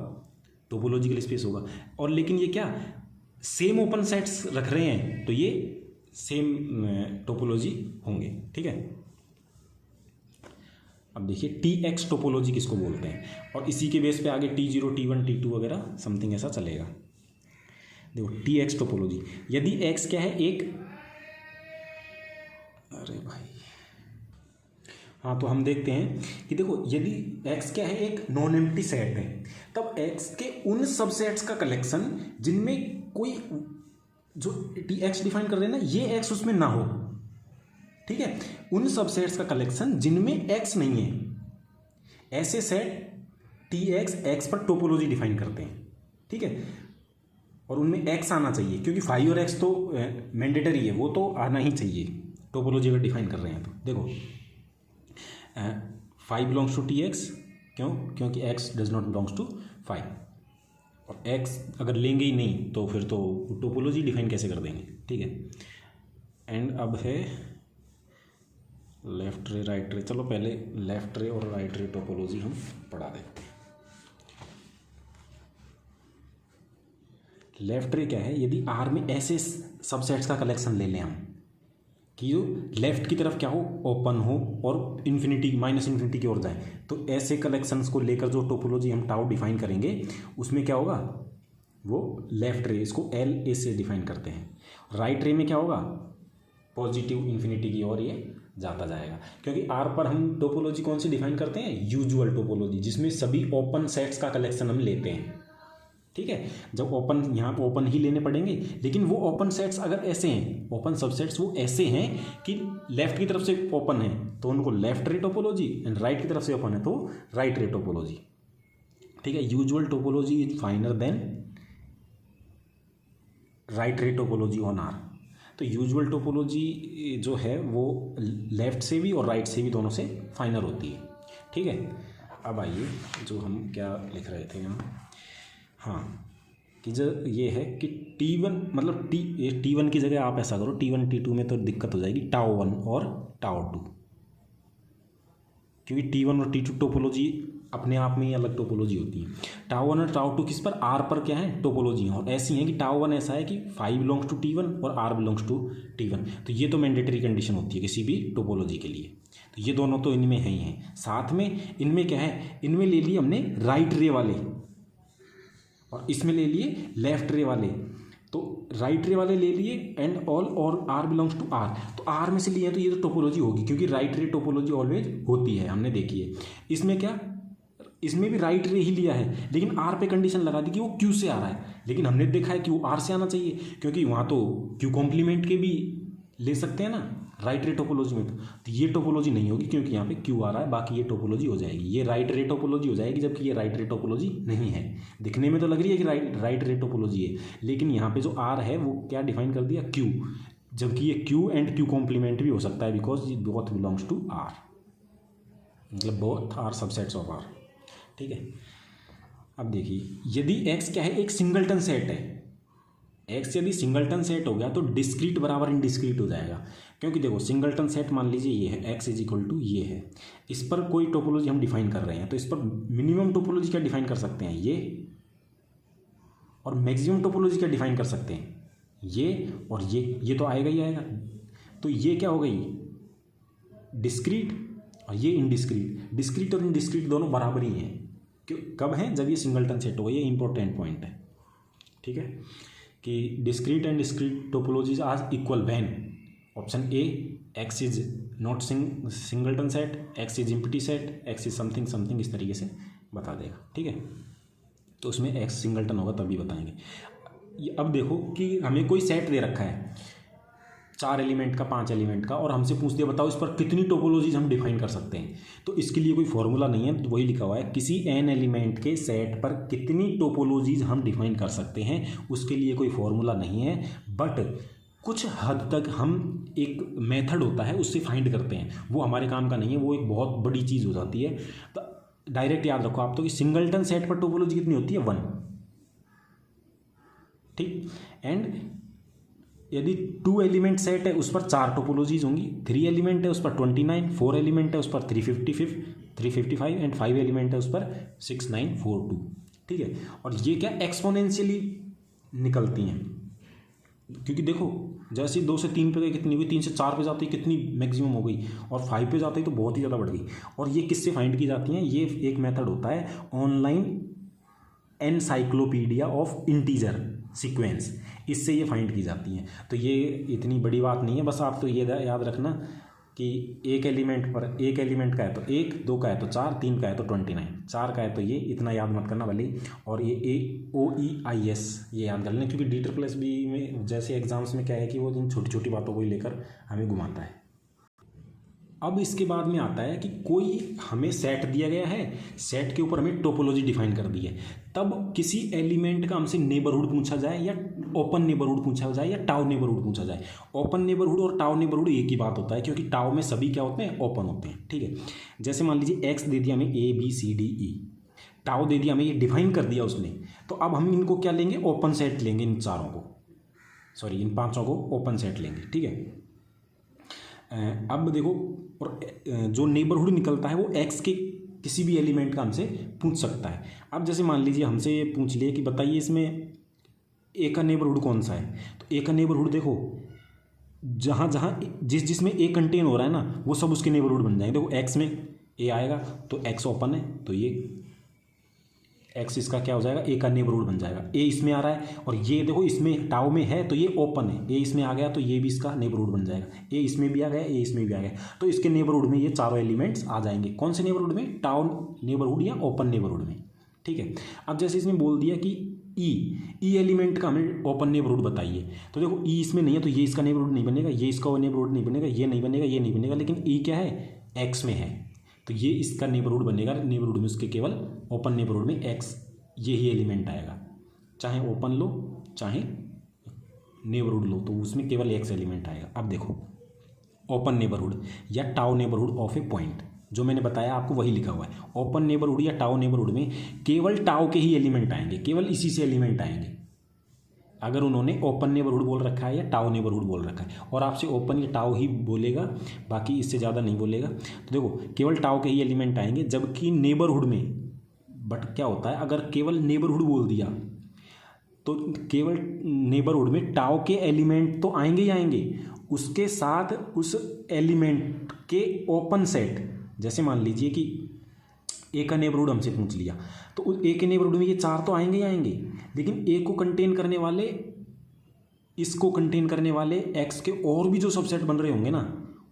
टोपोलॉजिकल स्पेस होगा। और लेकिन ये क्या सेम ओपन सेट्स रख रहे हैं तो ये सेम टोपोलॉजी होंगे, ठीक है। अब देखिए TX टोपोलॉजी किसको बोलते हैं, और इसी के बेस पे आगे T0 T1 T2 वगैरह समथिंग ऐसा चलेगा। देखो TX टोपोलॉजी, यदि X क्या है एक, अरे भाई हाँ, तो हम देखते हैं कि देखो यदि X क्या है एक नॉन एम्प्टी सेट है, तब X के उन सबसेट्स का कलेक्शन जिनमें कोई जो टी एक्स डिफाइन कर रहे हैं ना, ये एक्स उसमें ना हो, ठीक है। उन सबसेट्स का कलेक्शन जिनमें एक्स नहीं है, ऐसे सेट टी एक्स एक्स पर टोपोलॉजी डिफाइन करते हैं, ठीक है। और उनमें एक्स आना चाहिए, क्योंकि फाइव और एक्स तो मैंडेटरी है, वो तो आना ही चाहिए टोपोलॉजी अगर डिफाइन कर रहे हैं तो। देखो five belongs to T X, क्यों? क्योंकि X does not belongs to five, और एक्स अगर लेंगे ही नहीं तो फिर तो टोपोलॉजी डिफाइन कैसे कर देंगे, ठीक है। एंड अब है लेफ्ट रे राइट रे। चलो पहले लेफ्ट रे और राइट रे टोपोलॉजी हम पढ़ा देते हैं। लेफ्ट रे क्या है? यदि आर में ऐसे सबसेट्स का कलेक्शन ले लें हम कि जो लेफ्ट की तरफ क्या हो, ओपन हो और इन्फिनिटी माइनस इन्फिनिटी की ओर जाए, तो ऐसे कलेक्शंस को लेकर जो टोपोलॉजी हम टाउ डिफाइन करेंगे उसमें क्या होगा, वो लेफ्ट रे, इसको एल ए से डिफाइन करते हैं। राइट रे में क्या होगा, पॉजिटिव इन्फिनिटी की ओर ये जाता जाएगा, क्योंकि आर पर हम टोपोलॉजी कौन सी डिफाइन करते हैं, यूजुअल टोपोलॉजी, जिसमें सभी ओपन सेट्स का कलेक्शन हम लेते हैं, ठीक है। जब ओपन, यहाँ पर ओपन ही लेने पड़ेंगे, लेकिन वो ओपन सेट्स अगर ऐसे हैं, ओपन सबसेट्स वो ऐसे हैं कि लेफ्ट की तरफ से ओपन है तो उनको लेफ्ट रे टोपोलॉजी, एंड राइट की तरफ से ओपन है तो राइट रे टोपोलॉजी, ठीक है। Usual topology is finer than right ray topology on R. तो यूजुअल टोपोलॉजी जो है वो लेफ्ट से भी और राइट से भी दोनों से फाइनर होती है, ठीक है। अब आइए जो हम क्या लिख रहे थे यहाँ, हाँ, कि जो ये है कि T1 मतलब T1 की जगह आप ऐसा करो, T1 T2 में तो दिक्कत हो जाएगी, टाउ 1 और टाउ 2, क्योंकि T1 और T2 टोपोलॉजी अपने आप में ही अलग टोपोलॉजी होती है। टाउ 1 और टाउ 2 किस पर, आर पर क्या है, टोपोलॉजी है, और ऐसी है कि टाउ 1 ऐसा है कि 5 बिलोंग्स टू T1 और आर बिलोंग्स टू T1, तो ये तो मैंडेटरी कंडीशन होती है किसी भी टोपोलॉजी के लिए, तो ये दोनों तो इनमें है ही हैं। साथ में इनमें क्या है, इनमें ले लिए हमने राइट रे वाले और इसमें ले लिए लेफ्ट रे वाले, तो राइट रे वाले ले लिए एंड ऑल और आर बिलोंग्स टू आर, तो आर में से लिए तो ये तो टोपोलॉजी होगी, क्योंकि राइट रे टोपोलॉजी ऑलवेज होती है, हमने देखी है। इसमें क्या, इसमें भी राइट रे ही लिया है, लेकिन आर पे कंडीशन लगा दी कि वो क्यू से आ रहा है, लेकिन हमने देखा है कि वो आर से आना चाहिए, क्योंकि वहाँ तो क्यू कॉम्प्लीमेंट के भी ले सकते हैं ना राइट रे टोपोलॉजी में, तो ये टोपोलॉजी नहीं होगी क्योंकि यहाँ पे क्यू आ रहा है, बाकी ये टोपोलॉजी हो जाएगी, ये राइट रे टोपोलॉजी हो जाएगी, जबकि ये राइट रे टोपोलॉजी नहीं है। दिखने में तो लग रही है कि राइट रे टोपोलॉजी है, लेकिन यहाँ पे जो आर है वो क्या डिफाइन कर दिया, क्यू, जबकि ये क्यू एंड क्यू कॉम्प्लीमेंट भी हो सकता है, बिकॉज ये बोथ बिलोंग्स टू आर, मतलब both are subsets of R, ठीक है। अब देखिए, यदि एक्स क्या है, एक सिंगलटन सेट है, एक्स यदि सिंगलटन सेट हो गया तो डिस्क्रीट बराबर इनडिस्क्रीट हो जाएगा, क्योंकि देखो सिंगलटन सेट मान लीजिए ये है, एक्स इज इक्वल टू ये है, इस पर कोई टोपोलॉजी हम डिफाइन कर रहे हैं, तो इस पर मिनिमम टोपोलॉजी क्या डिफाइन कर सकते हैं, ये, और मैक्सिमम टोपोलॉजी क्या डिफाइन कर सकते हैं, ये और ये तो आएगा ही आएगा, तो ये क्या हो गई, डिस्क्रीट, और ये इनडिस्क्रीट। डिस्क्रीट और इनडिस्क्रीट दोनों बराबर ही हैं, क्यों, कब है, जब ये सिंगलटन सेट हो, ये इंपॉर्टेंट पॉइंट है, ठीक है, कि discrete and discrete topologies are equal when option A, X is not singleton set, X is empty set, X is something something, इस तरीके से बता देगा, ठीक है। तो उसमें एक्स सिंगलटन होगा तभी बताएंगे। अब देखो कि हमें कोई सेट दे रखा है 4 एलिमेंट का, 5 एलिमेंट का, और हमसे पूछ दिया बताओ इस पर कितनी टोपोलॉजीज हम डिफाइन कर सकते हैं, तो इसके लिए कोई फॉर्मूला नहीं है, तो वही लिखा हुआ है, किसी एन एलिमेंट के सेट पर कितनी टोपोलॉजीज हम डिफाइन कर सकते हैं, उसके लिए कोई फॉर्मूला नहीं है, बट कुछ हद तक हम एक मेथड होता है उससे फाइंड करते हैं, वो हमारे काम का नहीं है, वो एक बहुत बड़ी चीज़ हो जाती है। तो डायरेक्ट याद रखो आप तो कि सिंगलटन सेट पर टोपोलॉजी कितनी होती है, 1, ठीक। एंड यदि 2 एलिमेंट सेट है उस पर 4 टोपोलॉजीज होंगी, 3 एलिमेंट है उस पर 29, 4 एलिमेंट है उस पर 355 एंड 5 एलिमेंट है उस पर 6942, ठीक है। और ये क्या एक्सपोनेंशियली निकलती हैं, क्योंकि देखो जैसे 2 से 3 पे गई कितनी हुई, 3 से 4 पे जाती कितनी मैक्सिमम हो गई, और 5 पे जाती तो बहुत ही ज़्यादा बढ़ गई। और ये किससे फाइंड की जाती हैं, ये एक मेथड होता है online encyclopedia of integer sequence, इससे ये फाइंड की जाती हैं। तो ये इतनी बड़ी बात नहीं है, बस आप तो ये याद रखना कि एक एलिमेंट का है तो 1, 2 का है तो 4, 3 का है तो 29, 4 का है तो ये, इतना याद मत करना भले ही। और ये OEIS ये याद कर लेना, क्योंकि D++ में जैसे एग्जाम्स में क्या है कि वो इन छोटी छोटी बातों को ही लेकर हमें घुमाता है। अब इसके बाद में आता है कि कोई हमें सेट दिया गया है, सेट के ऊपर हमें टोपोलॉजी डिफाइन कर दी है, तब किसी एलिमेंट का हमसे नेबरहुड पूछा जाए या ओपन नेबरहुड पूछा जाए या टाउ नेबरहुड पूछा जाए। ओपन नेबरहुड और टाउ नेबरहुड एक ही बात होता है, क्योंकि टाउ में सभी क्या होते हैं, ओपन होते हैं। ठीक है, जैसे मान लीजिए एक्स दे दिया हमें ABCDE, टाउ दे दिया हमें, ये डिफाइन कर दिया उसने, तो अब हम इनको क्या लेंगे, ओपन सेट लेंगे, इन चारों को, सॉरी इन पांचों को ओपन सेट लेंगे। ठीक है, अब देखो, और जो नेबरहुड निकलता है वो एक्स के किसी भी एलिमेंट का हमसे पूछ सकता है। अब जैसे मान लीजिए हमसे ये पूछ लिए कि बताइए इसमें ए का नेबरहुड कौन सा है, तो ए का नेबरहुड देखो जहाँ जहाँ जिसमें ए कंटेन हो रहा है ना, वो सब उसके नेबरहुड बन जाएंगे। देखो एक्स में ए आएगा तो एक्स ओपन है, तो ये एक्स इसका क्या हो जाएगा, ए का नेबरहुड बन जाएगा। ए इसमें आ रहा है और ये देखो इसमें टाउ में है तो ये ओपन है, ए इसमें आ गया तो ये भी इसका नेबरहुड बन जाएगा। ए इसमें भी आ गया, ए इसमें भी आ गया, तो इसके नेबरहुड में ये चारों एलिमेंट्स आ जाएंगे। कौन से नेबरहुड में, टाउ नेबरहुड या ओपन नेबरहुड में। ठीक है, अब जैसे इसमें बोल दिया कि ई एलिमेंट का हमें ओपन नेबरहुड बताइए, तो देखो ई इसमें नहीं है तो ये इसका नेबरहुड नहीं बनेगा, ये इसका नेबरहुड नहीं बनेगा, ये नहीं बनेगा, ये नहीं बनेगा, लेकिन ई क्या है, एक्स में है, तो ये इसका नेबरहुड बनेगा। नेबरहुड में उसके केवल ओपन नेबरहुड में एक्स यही एलिमेंट आएगा, चाहे ओपन लो चाहे नेबरहुड लो, तो उसमें केवल एक्स एलिमेंट आएगा। अब देखो ओपन नेबरहुड या tau neighbourhood of A point, जो मैंने बताया आपको वही लिखा हुआ है। ओपन नेबरहुड या टाउ नेबरहुड में केवल टाउ के ही एलिमेंट आएंगे, केवल इसी से एलिमेंट आएंगे। अगर उन्होंने ओपन नेबरहुड बोल रखा है या टाउ नेबरहुड बोल रखा है, और आपसे ओपन या टाउ ही बोलेगा, बाकी इससे ज़्यादा नहीं बोलेगा, तो देखो केवल टाउ के ही एलिमेंट आएंगे। जबकि नेबरहुड में बट क्या होता है, अगर केवल नेबरहुड बोल दिया तो केवल नेबरहुड में टाउ के एलिमेंट तो आएंगे ही आएंगे, उसके साथ उस एलिमेंट के ओपन सेट। जैसे मान लीजिए कि ए का नेबरहुड हमसे पूछ लिया, तो उस ए के नेबरहुड में ये 4 तो आएंगे ही आएंगे, लेकिन ए को कंटेन करने वाले, इसको कंटेन करने वाले एक्स के और भी जो सबसेट बन रहे होंगे ना,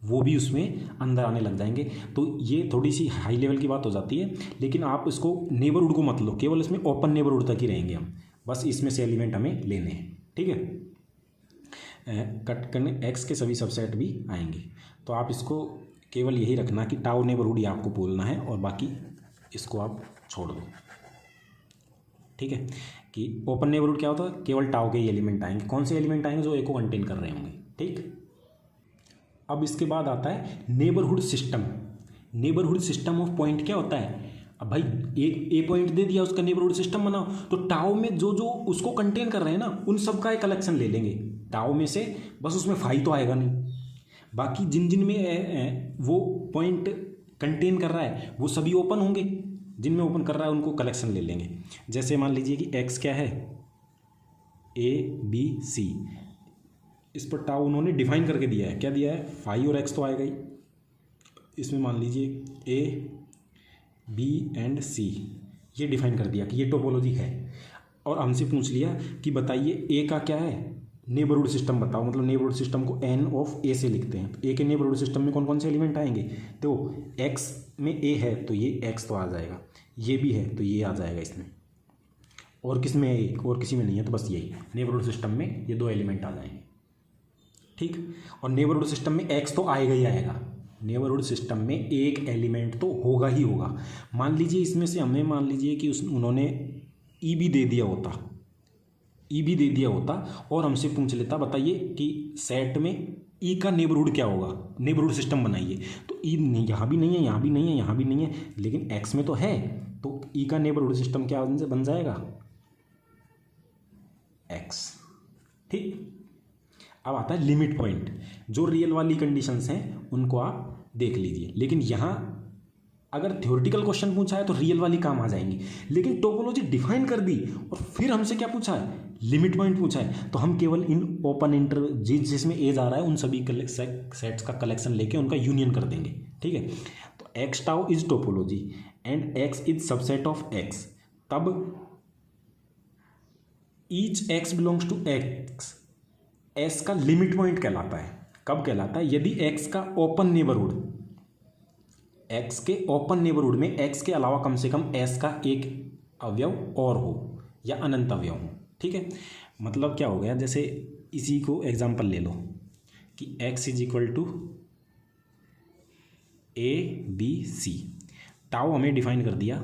वो भी उसमें अंदर आने लग जाएंगे। तो ये थोड़ी सी हाई लेवल की बात हो जाती है, लेकिन आप इसको नेबरहुड को मत लो, केवल इसमें ओपन नेबरहुड तक ही रहेंगे हम, बस इसमें से एलिमेंट हमें लेने हैं। ठीक है, कट करने एक्स के सभी सबसेट भी आएंगे, तो आप इसको केवल यही रखना कि टाउ नेबरहुड ही आपको बोलना है, और बाकी इसको आप छोड़ दो। ठीक है, कि ओपन नेबरहुड क्या होता है, केवल टाउ के ही एलिमेंट आएंगे। कौन से एलिमेंट आएंगे, जो ए को कंटेन कर रहे होंगे। ठीक, अब इसके बाद आता है neighbourhood system. Neighbourhood system of point क्या होता है, अब भाई एक ए पॉइंट दे दिया, उसका नेबरहुड सिस्टम बनाओ, तो टाउ में जो जो उसको कंटेन कर रहे हैं ना, उन सब का एक कलेक्शन ले लेंगे टाउ में से, बस उसमें फाई तो आएगा नहीं, बाकी जिन जिन में वो पॉइंट कंटेन कर रहा है वो सभी ओपन होंगे, जिनमें ओपन कर रहा है उनको कलेक्शन ले लेंगे। जैसे मान लीजिए कि एक्स क्या है, ABC, इस पर टाउ उन्होंने डिफाइन करके दिया है, क्या दिया है, फाई और एक्स तो आएगा ही। इसमें मान लीजिए A, B एंड C ये डिफाइन कर दिया कि ये टोपोलॉजी है, और हमसे पूछ लिया कि बताइए A का क्या है, नेबरहुड सिस्टम बताओ, मतलब नेबरहुड सिस्टम को N ऑफ A से लिखते हैं। तो A के नेबरहुड सिस्टम में कौन कौन से एलिमेंट आएंगे, तो X में A है तो ये X तो आ जाएगा, ये भी है तो ये आ जाएगा इसमें, और किस में है, और किसी में नहीं है, तो बस यही नेबरहुड सिस्टम में ये 2 एलिमेंट आ जाएंगे। ठीक, और नेबरहुड सिस्टम में एक्स तो आएगा ही आएगा, नेबरहुड सिस्टम में एक एलिमेंट तो होगा ही होगा। मान लीजिए इसमें से हमें मान लीजिए कि उन्होंने ई भी दे दिया होता, और हमसे पूछ लेता बताइए कि सेट में ई का नेबरहुड क्या होगा, नेबरहुड सिस्टम बनाइए, तो ई यहाँ भी नहीं है, यहाँ भी नहीं है, यहाँ भी नहीं है, लेकिन एक्स में तो है, तो ई का नेबरहुड सिस्टम क्या बन जाएगा, एक्स। ठीक, अब आता है लिमिट पॉइंट। जो रियल वाली कंडीशंस हैं उनको आप देख लीजिए, लेकिन यहाँ अगर थ्योरेटिकल क्वेश्चन पूछा है तो रियल वाली काम आ जाएंगी, लेकिन टोपोलॉजी डिफाइन कर दी और फिर हमसे क्या पूछा है, लिमिट पॉइंट पूछा है, तो हम केवल इन ओपन इंटर जिसमें एज आ रहा है उन सभी सेट्स का कलेक्शन लेके उनका यूनियन कर देंगे। ठीक है, तो X tau is topology and X is subset of X, तब each X belongs to X S का लिमिट पॉइंट कहलाता है। कब कहलाता है? यदि एक्स का ओपन नेबरहुड, एक्स के ओपन नेबरहुड में एक्स के अलावा कम से कम एस का एक अवयव और हो या अनंत अवयव हो। ठीक है, मतलब क्या हो गया, जैसे इसी को एग्जांपल ले लो कि x is equal to ABC, tau हमें डिफाइन कर दिया,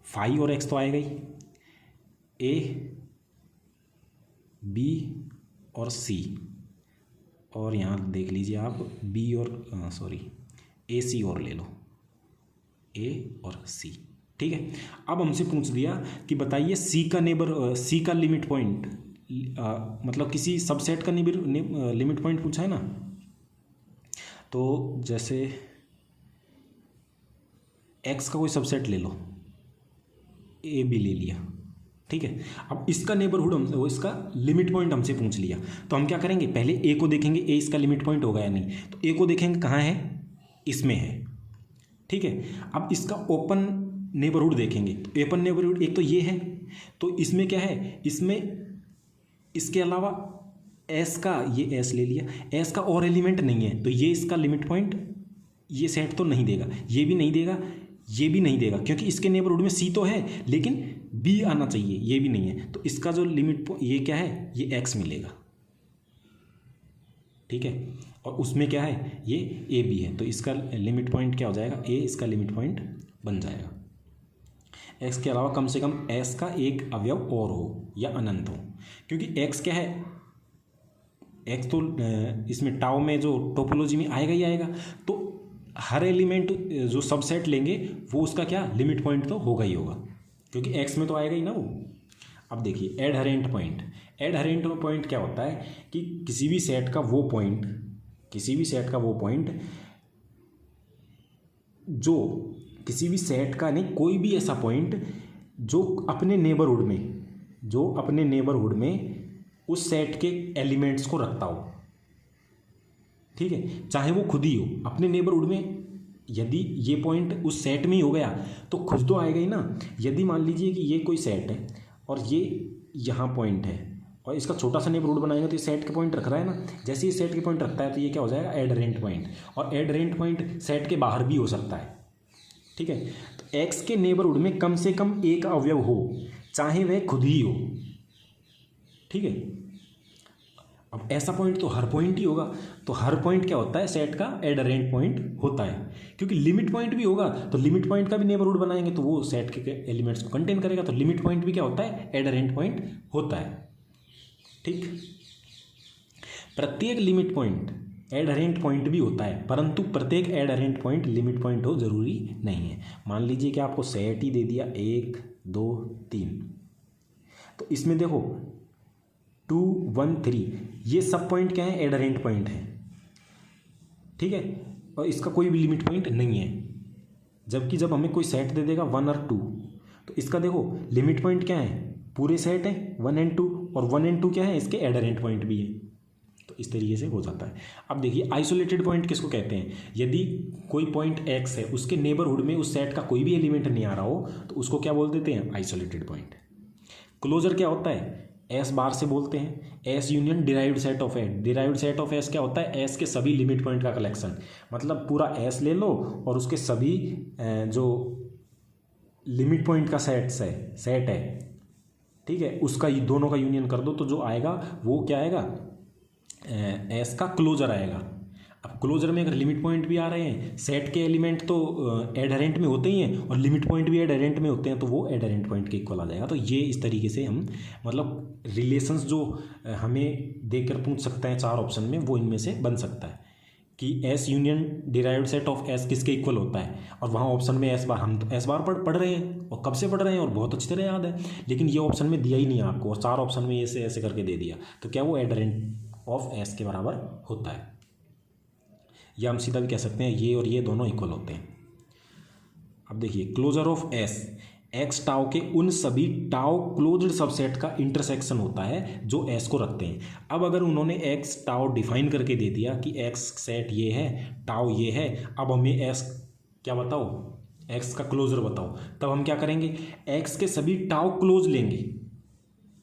फाई और x तो आएगा ही, A B और C, और यहाँ देख लीजिए आप B और AC और ले लो, A और C। ठीक है, अब हमसे पूछ दिया कि बताइए C का लिमिट पॉइंट, मतलब किसी सबसेट का लिमिट पॉइंट पूछा है ना। तो जैसे X का कोई सबसेट ले लो, A B ले लिया। ठीक है, अब इसका नेबरहुड इसका लिमिट पॉइंट हमसे पूछ लिया, तो हम क्या करेंगे, पहले A को देखेंगे, A इसका लिमिट पॉइंट होगा या नहीं, तो A को देखेंगे कहाँ है, इसमें है। ठीक है, अब इसका ओपन नेबरहुड देखेंगे, तो ओपन नेबरहुड एक तो ये है, तो इसमें क्या है, इसमें इसके अलावा एस का, ये एस ले लिया, एस का और एलिमेंट नहीं है, तो ये इसका लिमिट पॉइंट ये सेट तो नहीं देगा, ये भी नहीं देगा, ये भी नहीं देगा, क्योंकि इसके नेबरहुड में सी तो है लेकिन बी आना चाहिए, ये भी नहीं है, तो इसका जो लिमिट ये क्या है, ये एक्स मिलेगा। ठीक है, और उसमें क्या है, ये ए बी है, तो इसका लिमिट पॉइंट क्या हो जाएगा, ए इसका लिमिट पॉइंट बन जाएगा। एक्स के अलावा कम से कम एस का एक अवयव और हो या अनंत हो, क्योंकि एक्स क्या है, एक्स तो इसमें टाउ में जो टोपोलॉजी में आएगा ही आएगा, तो हर एलिमेंट जो सबसेट लेंगे वो उसका क्या लिमिट पॉइंट तो होगा ही होगा, क्योंकि एक्स में तो आएगा ही ना वो। अब देखिए एडहेरेंट पॉइंट, एडहेरेंट पॉइंट क्या होता है कि किसी भी सेट का वो पॉइंट, जो किसी भी सेट का नहीं, कोई भी ऐसा पॉइंट जो अपने नेबरहुड में उस सेट के एलिमेंट्स को रखता हो। ठीक है, चाहे वो खुद ही हो अपने नेबरहुड में, यदि ये पॉइंट उस सेट में ही हो गया तो खुद तो आएगा ही ना। यदि मान लीजिए कि ये कोई सेट है और ये यहाँ पॉइंट है और इसका छोटा सा नेबरहुड बनाएगा, तो ये सेट के पॉइंट रख रहा है ना, जैसे ही सेट के पॉइंट रखता है तो ये क्या हो जाएगा, एडहेरेंट पॉइंट, और एडहेरेंट पॉइंट सेट के बाहर भी हो सकता है। ठीक है, तो एक्स के नेबरहुड में कम से कम एक अवयव हो, चाहे वह खुद ही हो। ठीक है, अब ऐसा पॉइंट तो हर पॉइंट ही होगा, तो हर पॉइंट क्या होता है, सेट का एडहेरेंट पॉइंट होता है, क्योंकि लिमिट पॉइंट भी होगा तो लिमिट पॉइंट का भी नेबरहुड बनाएंगे तो वो सेट के एलिमेंट्स को कंटेन करेगा, तो लिमिट पॉइंट भी क्या होता है, एडहेरेंट पॉइंट होता है। ठीक, प्रत्येक लिमिट पॉइंट एडहेरेंट पॉइंट भी होता है, परंतु प्रत्येक एडहेरेंट पॉइंट लिमिट पॉइंट हो जरूरी नहीं है। मान लीजिए कि आपको सेट ही दे दिया 1 2 3, तो इसमें देखो 2 1 3 ये सब पॉइंट क्या है, एडहेरेंट पॉइंट है। ठीक है, और इसका कोई भी लिमिट पॉइंट नहीं है, जबकि जब हमें कोई सेट दे देगा 1 और 2, तो इसका देखो लिमिट पॉइंट क्या है, पूरे सेट है 1 और 2, और 1 और 2 क्या है, इसके एडहेरेंट पॉइंट भी है। तो इस तरीके से हो जाता है। अब देखिए आइसोलेटेड पॉइंट किसको कहते हैं, यदि कोई पॉइंट एक्स है, उसके नेबरहुड में उस सेट का कोई भी एलिमेंट नहीं आ रहा हो, तो उसको क्या बोल देते हैं, आइसोलेटेड पॉइंट। क्लोजर क्या होता है, एस बार से बोलते हैं, S union derived set of S. Derived set of S क्या होता है, एस के सभी लिमिट पॉइंट का कलेक्शन, मतलब पूरा एस ले लो और उसके सभी जो लिमिट पॉइंट का सेट है, ठीक है, उसका दोनों का यूनियन कर दो, तो जो आएगा वो क्या आएगा, एस का क्लोजर आएगा। अब क्लोजर में अगर लिमिट पॉइंट भी आ रहे हैं, सेट के एलिमेंट तो एडहेरेंट में होते ही हैं और लिमिट पॉइंट भी एडहेरेंट में होते हैं, तो वो एडहेरेंट पॉइंट के इक्वल आ जाएगा। तो ये इस तरीके से हम मतलब रिलेशंस जो हमें देकर पूछ सकते हैं 4 ऑप्शन में, वो इनमें से बन सकता है कि S union derived set of S किसके इक्वल होता है, और वहाँ ऑप्शन में एस बार, हम तो एस बार पढ़ रहे हैं और कब से पढ़ रहे हैं और बहुत अच्छी तरह याद है, लेकिन ये ऑप्शन में दिया ही नहीं आपको, और 4 ऑप्शन में ऐसे ऐसे करके दे दिया, तो क्या वो एडहेरेंट ऑफ एस के बराबर होता है, या हम सीधा भी कह सकते हैं ये और ये दोनों इक्वल होते हैं। अब देखिए closure of S, X tau के उन सभी टाउ क्लोज्ड सबसेट का इंटरसेक्शन होता है जो एस को रखते हैं। अब अगर उन्होंने एक्स टाउ डिफाइन करके दे दिया कि एक्स सेट ये है, टाउ ये है, अब हमें एस क्या बताओ, एक्स का क्लोजर बताओ, तब हम क्या करेंगे, एक्स के सभी टाउ क्लोज लेंगे,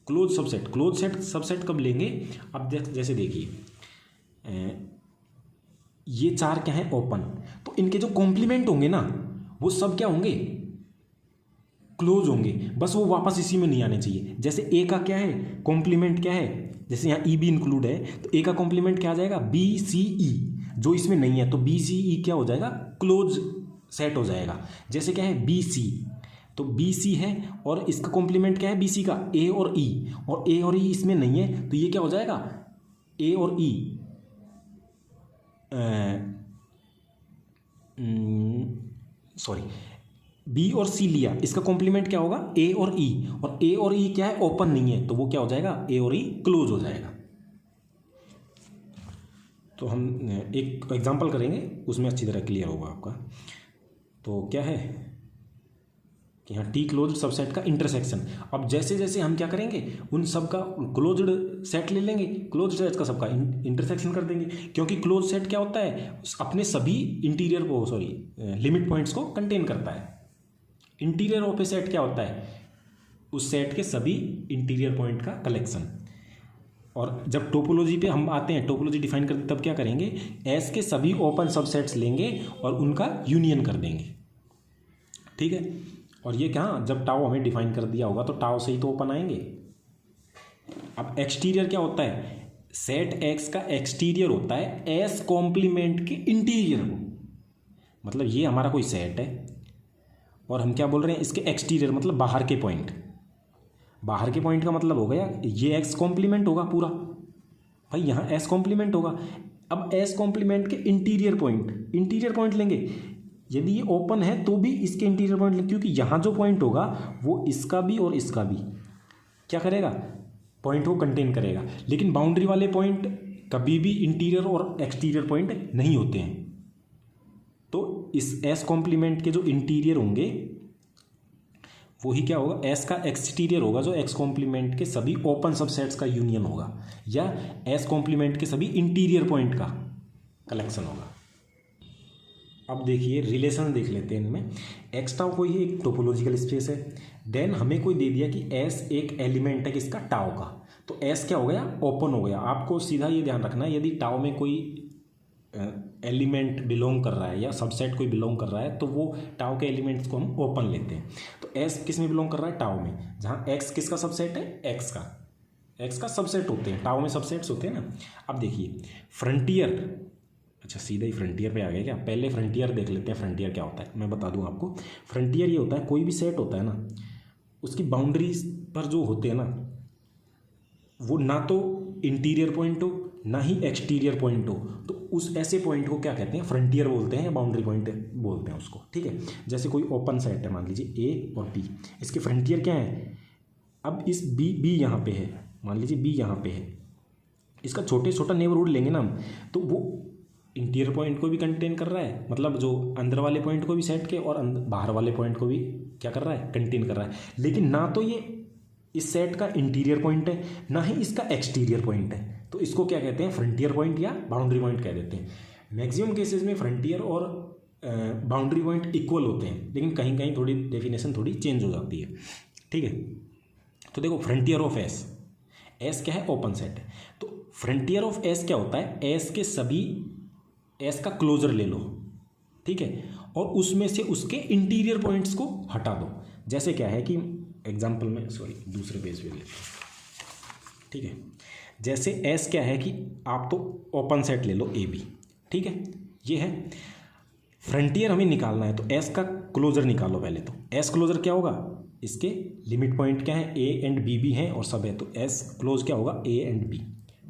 क्लोज सबसेट कब लेंगे, अब जैसे देखिए ये चार क्या है ओपन, तो इनके जो कॉम्प्लीमेंट होंगे ना वो सब क्या होंगे क्लोज होंगे, बस वो वापस इसी में नहीं आने चाहिए। जैसे ए का क्या है कॉम्प्लीमेंट क्या है, जैसे यहाँ ई भी इंक्लूड है तो ए का कॉम्प्लीमेंट क्या आ जाएगा बी सी ई, जो इसमें नहीं है तो बी सी ई क्या हो जाएगा क्लोज सेट हो जाएगा। जैसे क्या है बी सी, तो बी सी है और इसका कॉम्प्लीमेंट क्या है बी सी का ए और ई, और ए और ई इसमें नहीं है तो ये क्या हो जाएगा ए और ई, सॉरी बी और सी लिया, इसका कॉम्प्लीमेंट क्या होगा ए और ई, और ए और ई क्या है ओपन नहीं है तो वो क्या हो जाएगा ए और ई क्लोज हो जाएगा। तो हम एक एग्जांपल करेंगे उसमें अच्छी तरह क्लियर होगा आपका। तो क्या है कि यहाँ टी क्लोज्ड सबसेट का इंटरसेक्शन, अब जैसे जैसे हम क्या करेंगे उन सब का क्लोज्ड सेट ले लेंगे, क्लोज्ड सेट का सबका इंटरसेक्शन कर देंगे, क्योंकि क्लोज सेट क्या होता है अपने सभी इंटीरियर को लिमिट पॉइंट्स को कंटेन करता है। इंटीरियर ऑफ ए सेट क्या होता है उस सेट के सभी इंटीरियर पॉइंट का कलेक्शन। और जब टोपोलॉजी पे हम आते हैं, टोपोलॉजी डिफाइन करते तब क्या करेंगे एस के सभी ओपन सबसेट्स लेंगे और उनका यूनियन कर देंगे, ठीक है। और ये क्या जब टाउ हमें डिफाइन कर दिया होगा तो टाउ से ही तो ओपन आएंगे। अब एक्सटीरियर क्या होता है, सेट एक्स का एक्सटीरियर होता है एस कॉम्प्लीमेंट के इंटीरियर को, मतलब ये हमारा कोई सेट है और हम क्या बोल रहे हैं इसके एक्सटीरियर मतलब बाहर के पॉइंट, बाहर के पॉइंट का मतलब हो गया ये एक्स कॉम्प्लीमेंट होगा पूरा, भाई यहाँ एस कॉम्प्लीमेंट होगा। अब एस कॉम्प्लीमेंट के इंटीरियर पॉइंट लेंगे, यदि ये ओपन है तो भी इसके इंटीरियर पॉइंट लेंगे, क्योंकि यहाँ जो पॉइंट होगा वो इसका भी और इसका भी क्या करेगा पॉइंट को कंटेन करेगा। लेकिन बाउंड्री वाले पॉइंट कभी भी इंटीरियर और एक्सटीरियर पॉइंट नहीं होते हैं, तो इस एस कॉम्प्लीमेंट के जो इंटीरियर होंगे वही क्या होगा एस का एक्सटीरियर होगा, जो एक्स कॉम्प्लीमेंट के सभी ओपन सबसेट्स का यूनियन होगा, या एस कॉम्प्लीमेंट के सभी इंटीरियर पॉइंट का कलेक्शन होगा। अब देखिए रिलेशन देख लेते हैं इनमें। एक्स टाउ कोई एक टोपोलॉजिकल स्पेस है, देन हमें कोई दे दिया कि एस एक एलिमेंट है किसका टाउ का, तो एस क्या हो गया ओपन हो गया। आपको सीधा ये ध्यान रखना है यदि टाउ में कोई एलिमेंट बिलोंग कर रहा है या सबसेट कोई बिलोंग कर रहा है तो वो टाउ के एलिमेंट्स को हम ओपन लेते हैं। तो एस किस में बिलोंग कर रहा है टाउ में, जहाँ एक्स किसका सबसेट है एक्स का सबसेट होते हैं, टाउ में सबसेट्स होते हैं ना। अब देखिए फ्रंटियर, अच्छा सीधा ही फ्रंटियर पे आ गया क्या, पहले फ्रंटियर देख लेते हैं। फ्रंटियर क्या होता है मैं बता दूं आपको। फ्रंटियर ये होता है कोई भी सेट होता है ना उसकी बाउंड्रीज पर जो होते हैं ना वो ना तो इंटीरियर पॉइंट हो ना ही एक्सटीरियर पॉइंट हो, तो उस ऐसे पॉइंट को क्या कहते हैं फ्रंटियर बोलते हैं, बाउंड्री पॉइंट बोलते हैं उसको, ठीक है। जैसे कोई ओपन सेट है मान लीजिए ए और बी, इसके फ्रंटियर क्या है, अब इस बी यहाँ पे है, मान लीजिए बी यहाँ पे है, इसका छोटा नेबरहुड लेंगे ना हम, तो वो इंटीरियर पॉइंट को भी कंटेन कर रहा है, मतलब जो अंदर वाले पॉइंट को भी सेट के और बाहर वाले पॉइंट को भी क्या कर रहा है कंटेन कर रहा है। लेकिन ना तो ये इस सेट का इंटीरियर पॉइंट है ना ही इसका एक्सटीरियर पॉइंट है, तो इसको क्या कहते हैं फ्रंटियर पॉइंट या बाउंड्री पॉइंट कह देते हैं। मैक्सिमम केसेस में फ्रंटियर और बाउंड्री पॉइंट इक्वल होते हैं, लेकिन कहीं कहीं थोड़ी डेफिनेशन थोड़ी चेंज हो जाती है, ठीक है। तो देखो फ्रंटियर ऑफ एस क्या है ओपन सेट है, तो फ्रंटियर ऑफ एस क्या होता है एस के सभी एस का क्लोजर ले लो, ठीक है, और उसमें से उसके इंटीरियर पॉइंट्स को हटा दो। जैसे क्या है कि एग्जांपल में दूसरे पेज पे ले, ठीक है। जैसे एस क्या है कि आप तो ओपन सेट ले लो ए बी, ठीक है, ये है फ्रंटियर हमें निकालना है, तो एस का क्लोजर निकालो पहले। तो एस क्लोजर क्या होगा, इसके लिमिट पॉइंट क्या है ए एंड बी भी हैं और सब है, तो एस क्लोज क्या होगा ए एंड बी,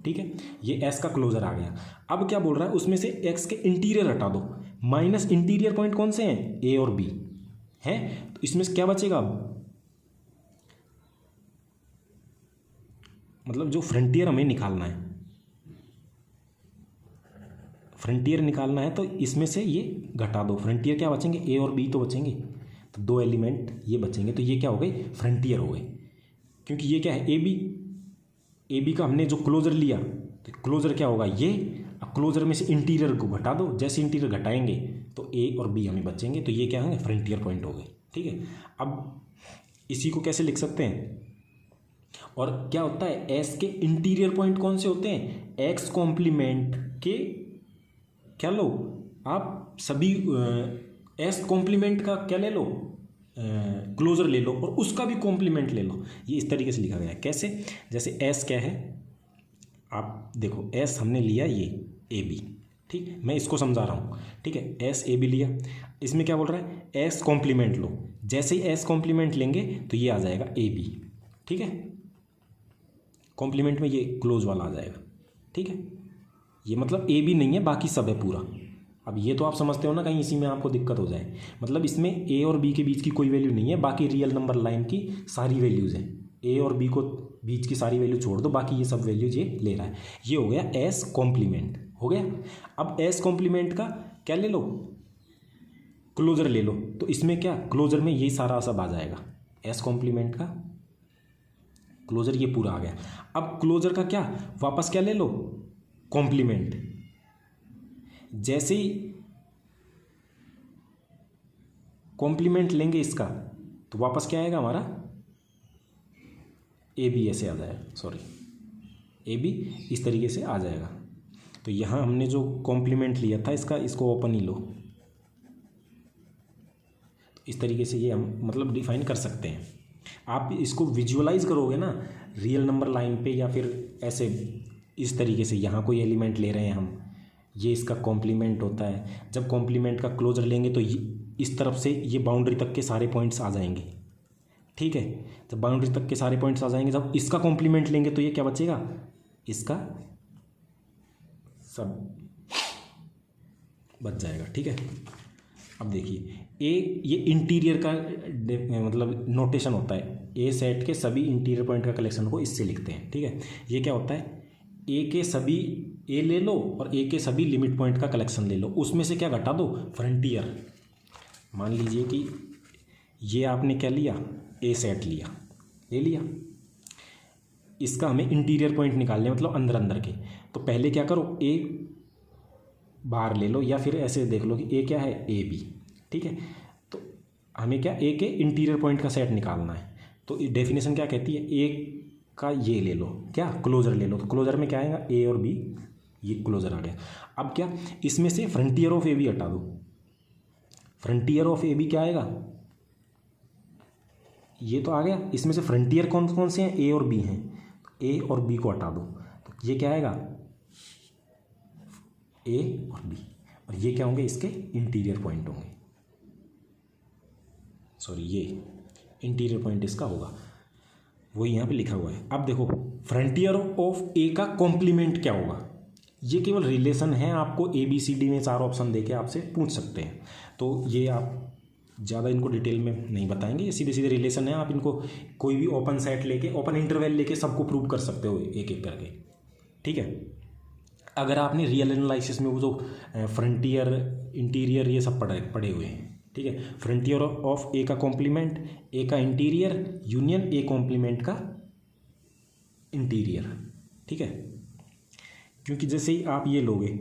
ठीक है। ये एस का क्लोजर आ गया। अब क्या बोल रहा है उसमें से एक्स के इंटीरियर हटा दो, माइनस इंटीरियर पॉइंट कौन से हैं ए और बी हैं, तो इसमें से क्या बचेगा, मतलब जो फ्रंटियर हमें निकालना है, फ्रंटियर निकालना है तो इसमें से ये घटा दो, फ्रंटियर क्या बचेंगे ए और बी तो बचेंगे, तो दो एलिमेंट ये बचेंगे, तो ये क्या हो गए फ्रंटियर हो गए। क्योंकि ये क्या है ए बी का हमने जो क्लोजर लिया, तो क्लोजर क्या होगा ये, अब क्लोजर में से इंटीरियर को घटा दो, जैसे इंटीरियर घटाएंगे तो ए और बी हमें बचेंगे, तो ये क्या होंगे फ्रंटियर पॉइंट हो गए, ठीक है। अब इसी को कैसे लिख सकते हैं, और क्या होता है एस के इंटीरियर पॉइंट कौन से होते हैं एक्स कॉम्प्लीमेंट कि क्या लो आप सभी एस कॉम्प्लीमेंट का क्या ले लो, क्लोजर ले लो और उसका भी कॉम्प्लीमेंट ले लो। ये इस तरीके से लिखा गया है। कैसे? जैसे एस क्या है, आप देखो एस हमने लिया ये ए बी, ठीक, मैं इसको समझा रहा हूँ, ठीक है। एस ए बी लिया, इसमें क्या बोल रहा है, एस कॉम्प्लीमेंट लो। जैसे ही एस कॉम्प्लीमेंट लेंगे तो ये आ जाएगा ए बी, ठीक है। कॉम्प्लीमेंट में ये क्लोज वाला आ जाएगा, ठीक है। ये मतलब ए बी नहीं है, बाकी सब है पूरा। अब ये तो आप समझते हो ना, कहीं इसी में आपको दिक्कत हो जाए। मतलब इसमें ए और बी के बीच की कोई वैल्यू नहीं है, बाकी रियल नंबर लाइन की सारी वैल्यूज़ हैं। ए और बी को बीच की सारी वैल्यू छोड़ दो, बाकी ये सब वैल्यूज ये ले रहा है। ये हो गया एस कॉम्प्लीमेंट, हो गया। अब एस कॉम्प्लीमेंट का क्या ले लो, क्लोजर ले लो। तो इसमें क्या, क्लोजर में ये सारा सब आ जाएगा। एस कॉम्प्लीमेंट का क्लोजर ये पूरा आ गया। अब क्लोजर का क्या, वापस क्या ले लो, कॉम्प्लीमेंट। जैसे ही कॉम्प्लीमेंट लेंगे इसका तो वापस क्या आएगा हमारा, ए बी ऐसे आ जाएगा, सॉरी ए बी इस तरीके से आ जाएगा। तो यहाँ हमने जो कॉम्प्लीमेंट लिया था इसका, इसको ओपन ही लो। तो इस तरीके से ये हम मतलब डिफाइन कर सकते हैं। आप इसको विजुअलाइज करोगे ना रियल नंबर लाइन पे, या फिर ऐसे इस तरीके से, यहाँ कोई एलिमेंट ले रहे हैं हम, ये इसका कॉम्प्लीमेंट होता है। जब कॉम्प्लीमेंट का क्लोजर लेंगे तो इस तरफ से ये बाउंड्री तक के सारे पॉइंट्स आ जाएंगे, ठीक है। जब बाउंड्री तक के सारे पॉइंट्स आ जाएंगे, जब इसका कॉम्प्लीमेंट लेंगे तो ये क्या बचेगा, इसका सब बच जाएगा, ठीक है। अब देखिए ये इंटीरियर का मतलब नोटेशन होता है। ए सेट के सभी इंटीरियर पॉइंट का कलेक्शन को इससे लिखते हैं, ठीक है। ये क्या होता है, ए के सभी, ए ले लो और ए के सभी लिमिट पॉइंट का कलेक्शन ले लो, उसमें से क्या घटा दो, फ्रंटियर। मान लीजिए कि ये आपने क्या लिया, ए सेट लिया, ले लिया, इसका हमें इंटीरियर पॉइंट निकालने, मतलब अंदर अंदर के। तो पहले क्या करो, ए बाहर ले लो, या फिर ऐसे देख लो कि ए क्या है, ए बी, ठीक है। तो हमें क्या, ए के इंटीरियर पॉइंट का सेट निकालना है। तो डेफिनेशन क्या कहती है, ए का ये ले लो, क्या, क्लोजर ले लो। तो क्लोजर में क्या आएगा, ए और बी, ये क्लोजर आ गया। अब क्या, इसमें से फ्रंटियर ऑफ ए बी हटा दो। फ्रंटियर ऑफ ए बी क्या आएगा, ये तो आ गया। इसमें से फ्रंटियर कौन कौन से हैं, ए और बी हैं। ए और बी को हटा दो, तो ये क्या आएगा, ए और बी, और ये क्या होंगे, इसके इंटीरियर पॉइंट होंगे। सॉरी, ये इंटीरियर पॉइंट इसका होगा, वही यहाँ पे लिखा हुआ है। अब देखो फ्रंटियर ऑफ ए का कॉम्प्लीमेंट क्या होगा। ये केवल रिलेशन है, आपको ए बी सी डी में 4 ऑप्शन देके आपसे पूछ सकते हैं। तो ये आप ज़्यादा इनको डिटेल में नहीं बताएंगे, ये सीधे सीधे रिलेशन है। आप इनको कोई भी ओपन सेट लेके, ओपन इंटरवल लेके सबको प्रूव कर सकते हो एक एक करके, ठीक है। अगर आपने रियल एनालिसिस में वो जो फ्रंटियर, इंटीरियर, ये सब पढ़े हुए हैं, ठीक है। फ्रंटियर ऑफ ए का कॉम्प्लीमेंट, ए का इंटीरियर यूनियन ए कॉम्प्लीमेंट का इंटीरियर, ठीक है। क्योंकि जैसे ही आप ये लोगे,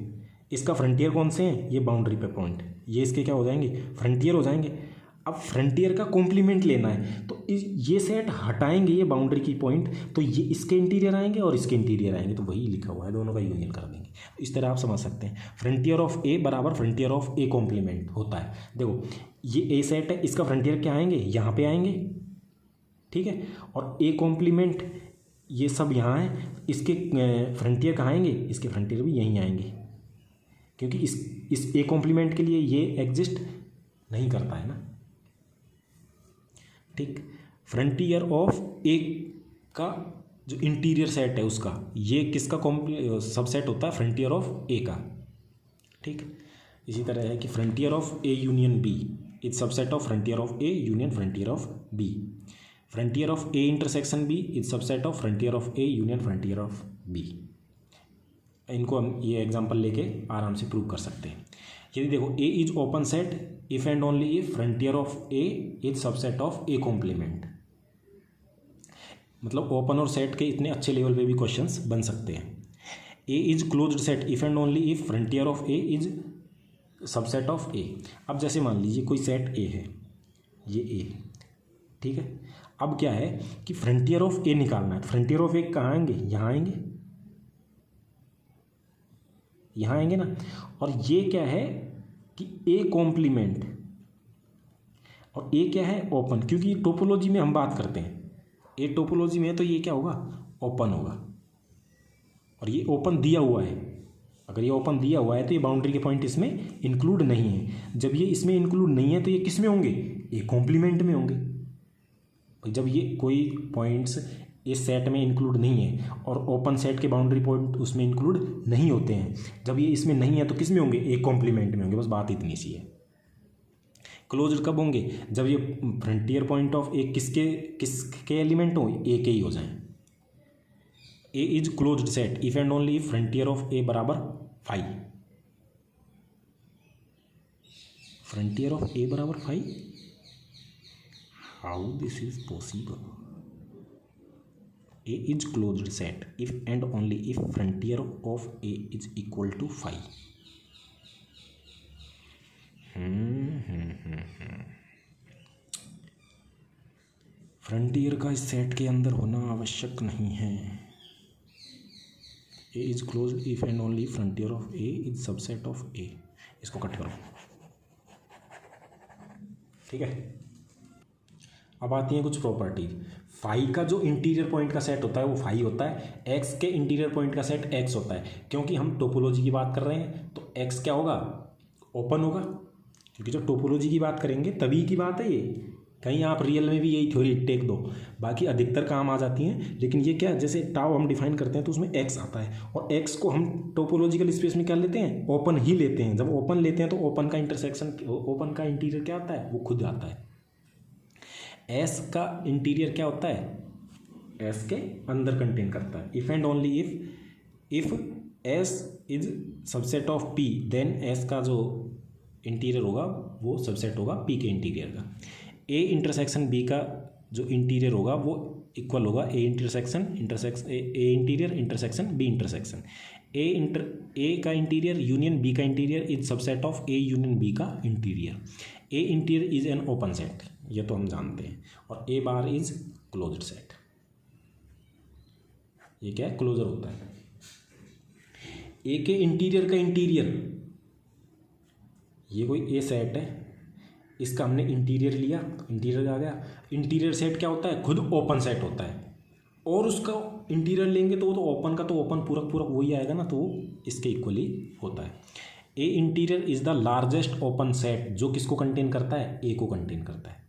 इसका फ्रंटियर कौन से हैं, ये बाउंड्री पे पॉइंट, ये इसके क्या हो जाएंगे, फ्रंटियर हो जाएंगे। अब फ्रंटियर का कॉम्प्लीमेंट लेना है तो ये सेट हटाएंगे ये बाउंड्री की पॉइंट, तो ये इसके इंटीरियर आएंगे और इसके इंटीरियर आएंगे, तो वही लिखा हुआ है, दोनों का यूनियन कर देंगे। इस तरह आप समझ सकते हैं, फ्रंटियर ऑफ ए बराबर फ्रंटियर ऑफ ए कॉम्प्लीमेंट होता है। देखो ये ए सेट है, इसका फ्रंटियर क्या आएंगे, यहाँ पे आएंगे, ठीक है। और ए कॉम्प्लीमेंट ये सब यहाँ है, इसके फ्रंटियर कहाँ आएंगे, इसके फ्रंटियर भी यहीं आएंगे, क्योंकि इस ए कॉम्प्लीमेंट के लिए ये एग्जिस्ट नहीं करता है ना, ठीक। फ्रंटियर ऑफ ए का जो इंटीरियर सेट है उसका, ये किसका सबसेट होता है, फ्रंटियर ऑफ ए का, ठीक। इसी तरह है कि frontier of A union B is subset of frontier of A union frontier of B. Frontier of A intersection B is subset of frontier of A union frontier of B. इनको हम ये example लेके आराम से prove कर सकते हैं। यदि देखो A is open set if and only if frontier of A is subset of A complement. मतलब ओपन और सेट के इतने अच्छे लेवल पे भी क्वेश्चंस बन सकते हैं। A is closed set if and only if frontier of A is subset of A. अब जैसे मान लीजिए कोई सेट ए है, ये ए, ठीक है। अब क्या है कि फ्रंटियर ऑफ ए निकालना है, फ्रंटियर ऑफ ए कहाँ आएंगे, यहाँ आएंगे, यहाँ आएंगे ना। और ये क्या है कि ए कॉम्प्लीमेंट, और ए क्या है ओपन, क्योंकि टोपोलॉजी में हम बात करते हैं, ए टोपोलॉजी में है तो ये क्या होगा ओपन होगा। और ये ओपन दिया हुआ है, अगर ये ओपन दिया हुआ है तो ये बाउंड्री के पॉइंट इसमें इंक्लूड नहीं है। जब ये इसमें इंक्लूड नहीं है तो ये किस में होंगे, ए कॉम्प्लीमेंट में होंगे। जब ये कोई पॉइंट्स इस सेट में इंक्लूड नहीं है और ओपन सेट के बाउंड्री पॉइंट उसमें इंक्लूड नहीं होते हैं, जब ये इसमें नहीं है तो किस में होंगे, ए कॉम्प्लीमेंट में होंगे। बस बात इतनी सी है। क्लोज्ड कब होंगे, जब ये फ्रंटियर पॉइंट ऑफ ए किसके एलिमेंट हो, ए के ही हो जाएं। A is closed set if and only if frontier of A बराबर फाई। फ्रंटियर ऑफ ए बराबर phi, how this is possible. A is closed set if and only if frontier of A is equal to phi. Frontier का इस set के अंदर होना आवश्यक नहीं है। A is closed if and only frontier of A is subset of A। इसको cut करो, ठीक है। अब आती हैं कुछ प्रॉपर्टीज। फाई का जो इंटीरियर पॉइंट का सेट होता है वो फाई होता है, एक्स के इंटीरियर पॉइंट का सेट एक्स होता है। क्योंकि हम टोपोलॉजी की बात कर रहे हैं तो एक्स क्या होगा, ओपन होगा, क्योंकि जब टोपोलॉजी की बात करेंगे तभी की बात है ये। कहीं आप रियल में भी यही थ्योरी टेक दो, बाकी अधिकतर काम आ जाती हैं। लेकिन ये क्या, जैसे टाउ हम डिफाइन करते हैं तो उसमें एक्स आता है, और एक्स को हम टोपोलॉजिकल स्पेस में क्या लेते हैं, ओपन ही लेते हैं। जब ओपन लेते हैं तो ओपन का इंटरसेक्शन, ओपन का इंटीरियर क्या आता है, वो खुद आता है। एस का इंटीरियर क्या होता है, एस के अंदर कंटेन करता है। If and only if S is subset of P, then S का जो इंटीरियर होगा वो सबसेट होगा पी के इंटीरियर का। ए इंटरसेक्शन बी का जो इंटीरियर होगा वो इक्वल होगा A interior intersection B intersection. A का इंटीरियर यूनियन बी का interior is subset of A union B का interior. A interior is an open set, ये तो हम जानते हैं। और A bar is closed set, ये क्या है, क्लोजर होता है। ए के इंटीरियर का इंटीरियर, ये कोई ए सेट है, इसका हमने इंटीरियर लिया, इंटीरियर आ गया। इंटीरियर सेट क्या होता है, खुद ओपन सेट होता है, और उसका इंटीरियर लेंगे तो वो तो ओपन का तो ओपन पूरक वही आएगा ना, तो वो इसके इक्वली होता है। A interior is the largest open set, जो किसको कंटेन करता है, ए को कंटेन करता है।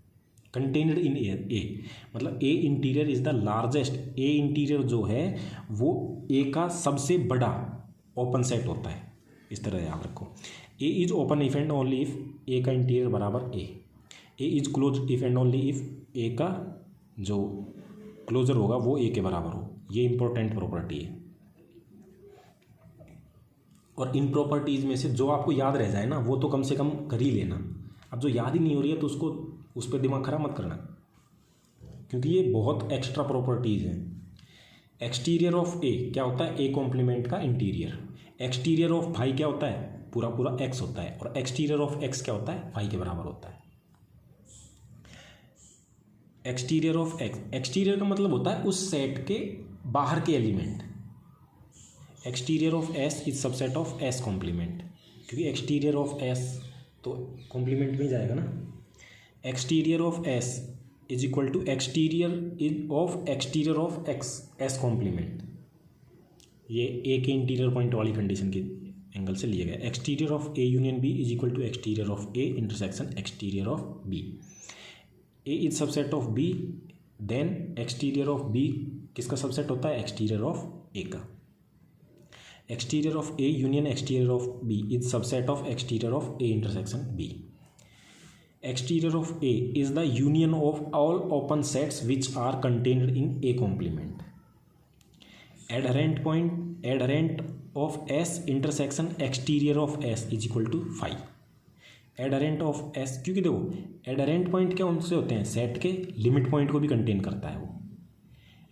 कंटेन्ड इन ए मतलब A interior is the largest, A interior जो है वो ए का सबसे बड़ा ओपन सेट होता है। इस तरह याद रखो। A is open if and only if A का इंटीरियर बराबर A is close if and only if A का जो क्लोजर होगा वो ए के बराबर हो। ये इंपॉर्टेंट प्रॉपर्टी है। और इन प्रॉपर्टीज में से जो आपको याद रह जाए ना वो तो कम से कम कर ही लेना। अब जो याद ही नहीं हो रही है तो उसको उस पर दिमाग खराब मत करना, क्योंकि ये बहुत एक्स्ट्रा प्रॉपर्टीज हैं। एक्सटीरियर ऑफ ए क्या होता है, ए कॉम्प्लीमेंट का इंटीरियर। एक्सटीरियर ऑफ फाई क्या होता है, पूरा एक्स होता है। और एक्सटीरियर ऑफ एक्स क्या होता है, फाई के बराबर होता है। एक्सटीरियर ऑफ एक्स, एक्सटीरियर का मतलब होता है उस सेट के बाहर के element. Exterior of S is subset of S complement, क्योंकि एक्सटीरियर ऑफ एस तो कॉम्प्लीमेंट में जाएगा ना। Exterior of S is equal to exterior of X S complement. ये ए के इंटीरियर पॉइंट वाली कंडीशन के एंगल से लिया गया। Exterior of A union B is equal to exterior of A intersection exterior of B. A is subset of B, then exterior of B किसका subset होता है, एक्सटीरियर ऑफ ए का। Exterior of A union exterior of B is subset of exterior of A intersection B. Exterior of A is the union of all open sets which are contained in A complement. Adherent of S intersection exterior of S is equal to phi. Adherent of S, क्योंकि देखो adherent point क्या उनसे होते हैं, set के limit point को भी contain करता है वो।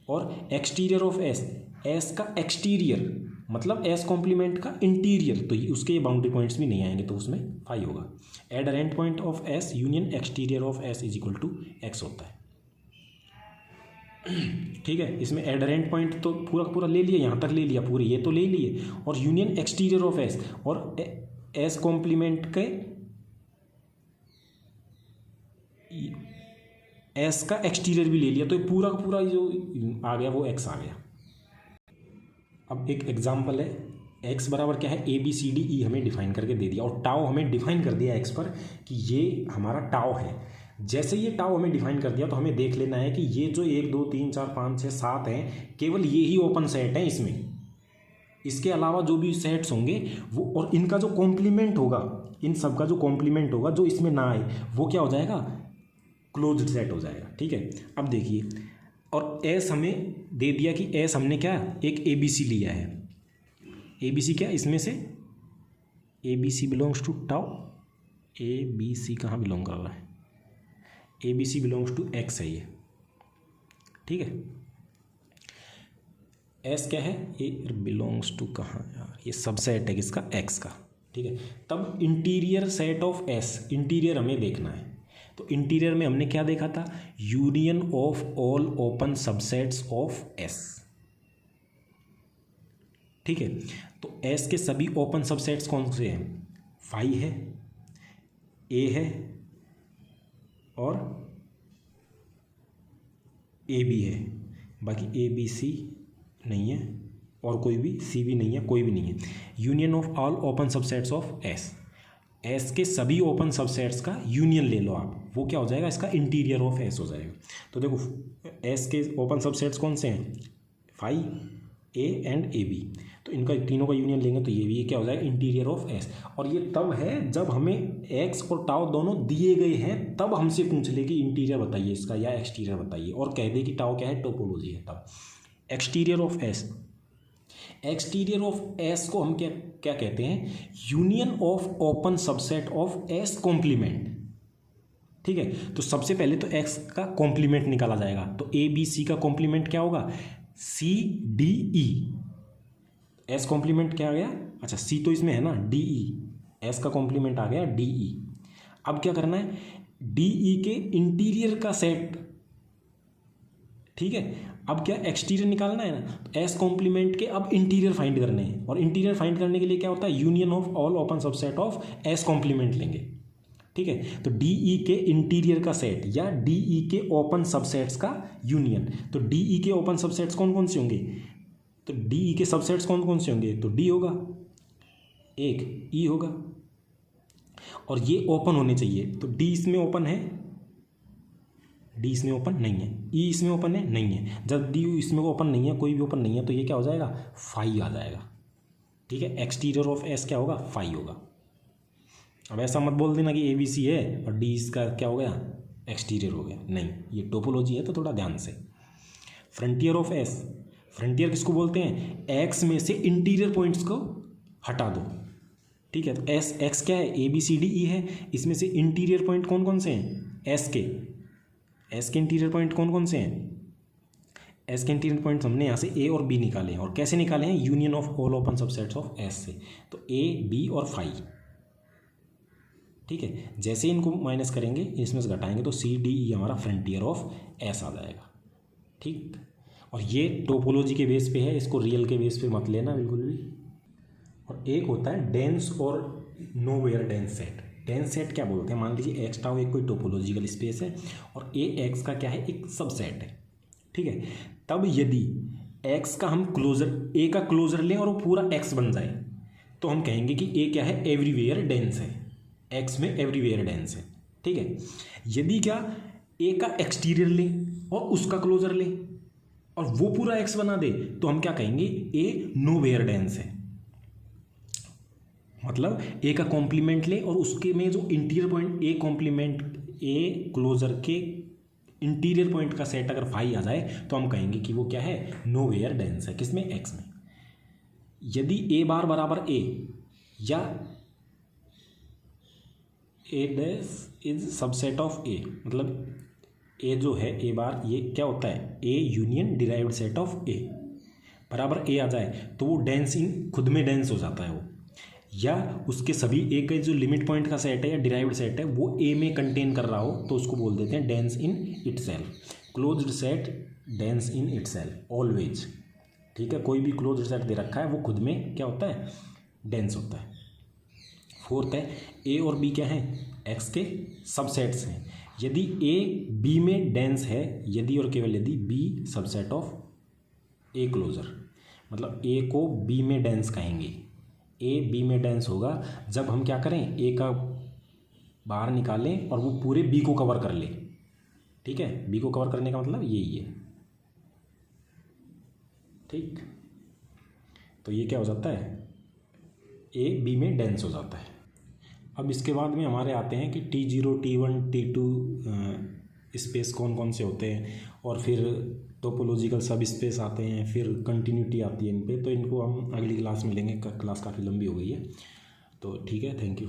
और एक्सटीरियर ऑफ एस, एस का एक्सटीरियर मतलब एस कॉम्प्लीमेंट का इंटीरियर, तो उसके ये बाउंड्री पॉइंट्स भी नहीं आएंगे तो उसमें फाई होगा। Adherent point of S union exterior of S is equal to X होता है। ठीक है, इसमें एडरेंट पॉइंट तो पूरा पूरा ले लिया, यहाँ तक ले लिया पूरे, ये तो ले लिए, और यूनियन एक्सटीरियर ऑफ एस और एस कॉम्प्लीमेंट के एस का एक्सटीरियर भी ले लिया, तो पूरा का पूरा जो आ गया वो एक्स आ गया। अब एक एग्जाम्पल है, एक्स बराबर क्या है, ए बी सी डी ई हमें डिफाइन करके दे दिया और टाओ हमें डिफाइन कर दिया एक्स पर कि ये हमारा टाओ है। जैसे ये टाओ हमें डिफाइन कर दिया तो हमें देख लेना है कि ये जो 1 2 3 4 5 6 7 हैं, केवल ये ही ओपन सेट है इसमें, इसके अलावा जो भी सेट्स होंगे वो, और इनका जो कॉम्प्लीमेंट होगा, इन सब का जो कॉम्प्लीमेंट होगा जो इसमें ना आए वो क्या हो जाएगा, क्लोज्ड सेट हो जाएगा। ठीक है, अब देखिए, और एस हमें दे दिया कि एस हमने क्या एक ए बी सी लिया है, ए बी सी क्या इसमें से A B C belongs to tau, A B C कहाँ बिलोंग कर रहा है, A B C belongs to X है ये। ठीक है, एस क्या है, ए बिलोंग्स टू कहाँ यार, ये सबसेट है किसका, एक्स का। ठीक है, तब interior set of S, interior हमें देखना है, तो इंटीरियर में हमने क्या देखा था, union of all open subsets of S. ठीक है, तो एस के सभी ओपन सबसेट्स कौन से हैं, फाई है, ए है और ए बी है, बाकी ए बी सी नहीं है और कोई भी सी भी नहीं है, कोई भी नहीं है। Union of all open subsets of S, S के सभी ओपन सबसेट्स का यूनियन ले लो आप, वो क्या हो जाएगा, इसका इंटीरियर ऑफ एस हो जाएगा। तो देखो एस के ओपन सबसेट्स कौन से हैं, phi, A and A B, तो इनका तीनों का यूनियन लेंगे तो ये क्या हो जाएगा, इंटीरियर ऑफ एस। और ये तब है जब हमें एक्स और टाउ दोनों दिए गए हैं, तब हमसे पूछ ले कि इंटीरियर बताइए इसका या एक्सटीरियर बताइए, और कह दे कि टाउ क्या है, टोपोलॉजी है। तब exterior of S, exterior of S को हम क्या क्या कहते हैं, union of open subset of S complement. ठीक है, तो सबसे पहले तो एक्स का कॉम्प्लीमेंट निकाला जाएगा, तो ए बी सी का कॉम्प्लीमेंट क्या होगा, C D E. S complement क्या आ गया, अच्छा सी तो इसमें है ना, डी ई, एस का कॉम्प्लीमेंट आ गया डी ई। अब क्या करना है, डी ई के इंटीरियर का सेट। ठीक है, अब क्या एक्सटीरियर निकालना है ना, तो एस कॉम्प्लीमेंट के अब इंटीरियर फाइंड करने हैं, और इंटीरियर फाइंड करने के लिए क्या होता है, union of all open subset of S complement लेंगे। ठीक है, तो डी ई के इंटीरियर का सेट या डी ई के ओपन सबसेट्स का यूनियन। तो डी ई के ओपन सबसेट्स कौन कौन से होंगे, तो डी ई के सबसेट्स कौन कौन से होंगे, तो डी होगा एक, ई होगा, और ये ओपन होने चाहिए, तो डी इसमें ओपन है, डी इसमें ओपन नहीं है, ई इसमें ओपन है नहीं है। जब डी इसमें ओपन नहीं है, कोई भी ओपन नहीं है, तो ये क्या हो जाएगा, फाई आ जाएगा। ठीक है, एक्सटीरियर ऑफ एस क्या होगा, फाई होगा। अब ऐसा मत बोल देना कि ए बी सी है और डी इसका क्या हो गया, एक्सटीरियर हो गया, नहीं, ये टोपोलॉजी है तो थोड़ा ध्यान से। फ्रंटियर ऑफ एस, फ्रंटियर किसको बोलते हैं, एक्स में से इंटीरियर पॉइंट्स को हटा दो। ठीक है, तो एस एक्स क्या है, ए बी सी डी ई है, इसमें से इंटीरियर पॉइंट कौन कौन से हैं, एस के इंटीरियर पॉइंट कौन कौन से हैं, एस के इंटीरियर पॉइंट्स हमने यहाँ से ए और बी निकाले हैं, और कैसे निकाले हैं, union of all open subsets of S से, तो ए बी और फाई। ठीक है, जैसे इनको माइनस करेंगे, इसमें से घटाएंगे, तो सी डी ई हमारा फ्रंटियर ऑफ एस आ जाएगा। ठीक, और ये टोपोलॉजी के बेस पे है, इसको रियल के बेस पे मत लेना बिल्कुल भी। और एक होता है डेंस और nowhere dense set. Dense set क्या बोलते हैं, मान लीजिए एक्स टाउ एक कोई टोपोलॉजिकल स्पेस है और ए एक्स का क्या है, एक सबसेट है। ठीक है, तब यदि एक्स का हम क्लोजर, ए का क्लोजर लें और वो पूरा एक्स बन जाए, तो हम कहेंगे कि ए क्या है, एवरीवेयर डेंस है, एक्स में एवरीवेयर डेंस है। ठीक है, यदि क्या ए का एक्सटीरियर लें और उसका क्लोजर लें और वो पूरा एक्स बना दे, तो हम क्या कहेंगे, ए नोवेयर डेंस है। मतलब ए का कॉम्प्लीमेंट ले और उसके में जो interior point, A complement A closure के इंटीरियर पॉइंट का सेट अगर फाई आ जाए, तो हम कहेंगे कि वो क्या है, नोवेयर डेंस है, किसमें, एक्स में। यदि ए बार बराबर ए या ए डैश इज सबसेट ऑफ ए, मतलब ए जो है, ए बार ये क्या होता है, A union derived set of A बराबर ए आ जाए, तो वो डेंस इन खुद में डेंस हो जाता है वो, या उसके सभी ए के जो लिमिट पॉइंट का सेट है या डिराइव्ड सेट है वो ए में कंटेन कर रहा हो, तो उसको बोल देते हैं dense in itself. Closed set dense in itself always. ठीक है, कोई भी क्लोज्ड सेट दे रखा है वो खुद में क्या होता है, डेंस होता है। फोर्थ है ए और बी क्या हैं, एक्स के सबसेट्स हैं। यदि ए बी में डेंस है, यदि और केवल यदि B subset of A closure, मतलब ए को बी में डेंस कहेंगे। ए बी में डेंस होगा जब हम क्या करें, ए का बाहर निकालें और वो पूरे बी को कवर कर ले। ठीक है, बी को कवर करने का मतलब यही है। ठीक, तो ये क्या हो जाता है, ए बी में डेंस हो जाता है। अब इसके बाद में हमारे आते हैं कि T0 T1 T2 स्पेस कौन कौन से होते हैं, और फिर टोपोलॉजिकल सब स्पेस आते हैं, फिर कंटिन्यूटी आती है इन पे। तो इनको हम अगली क्लास में लेंगे, क्लास काफ़ी लंबी हो गई है। तो ठीक है, थैंक यू।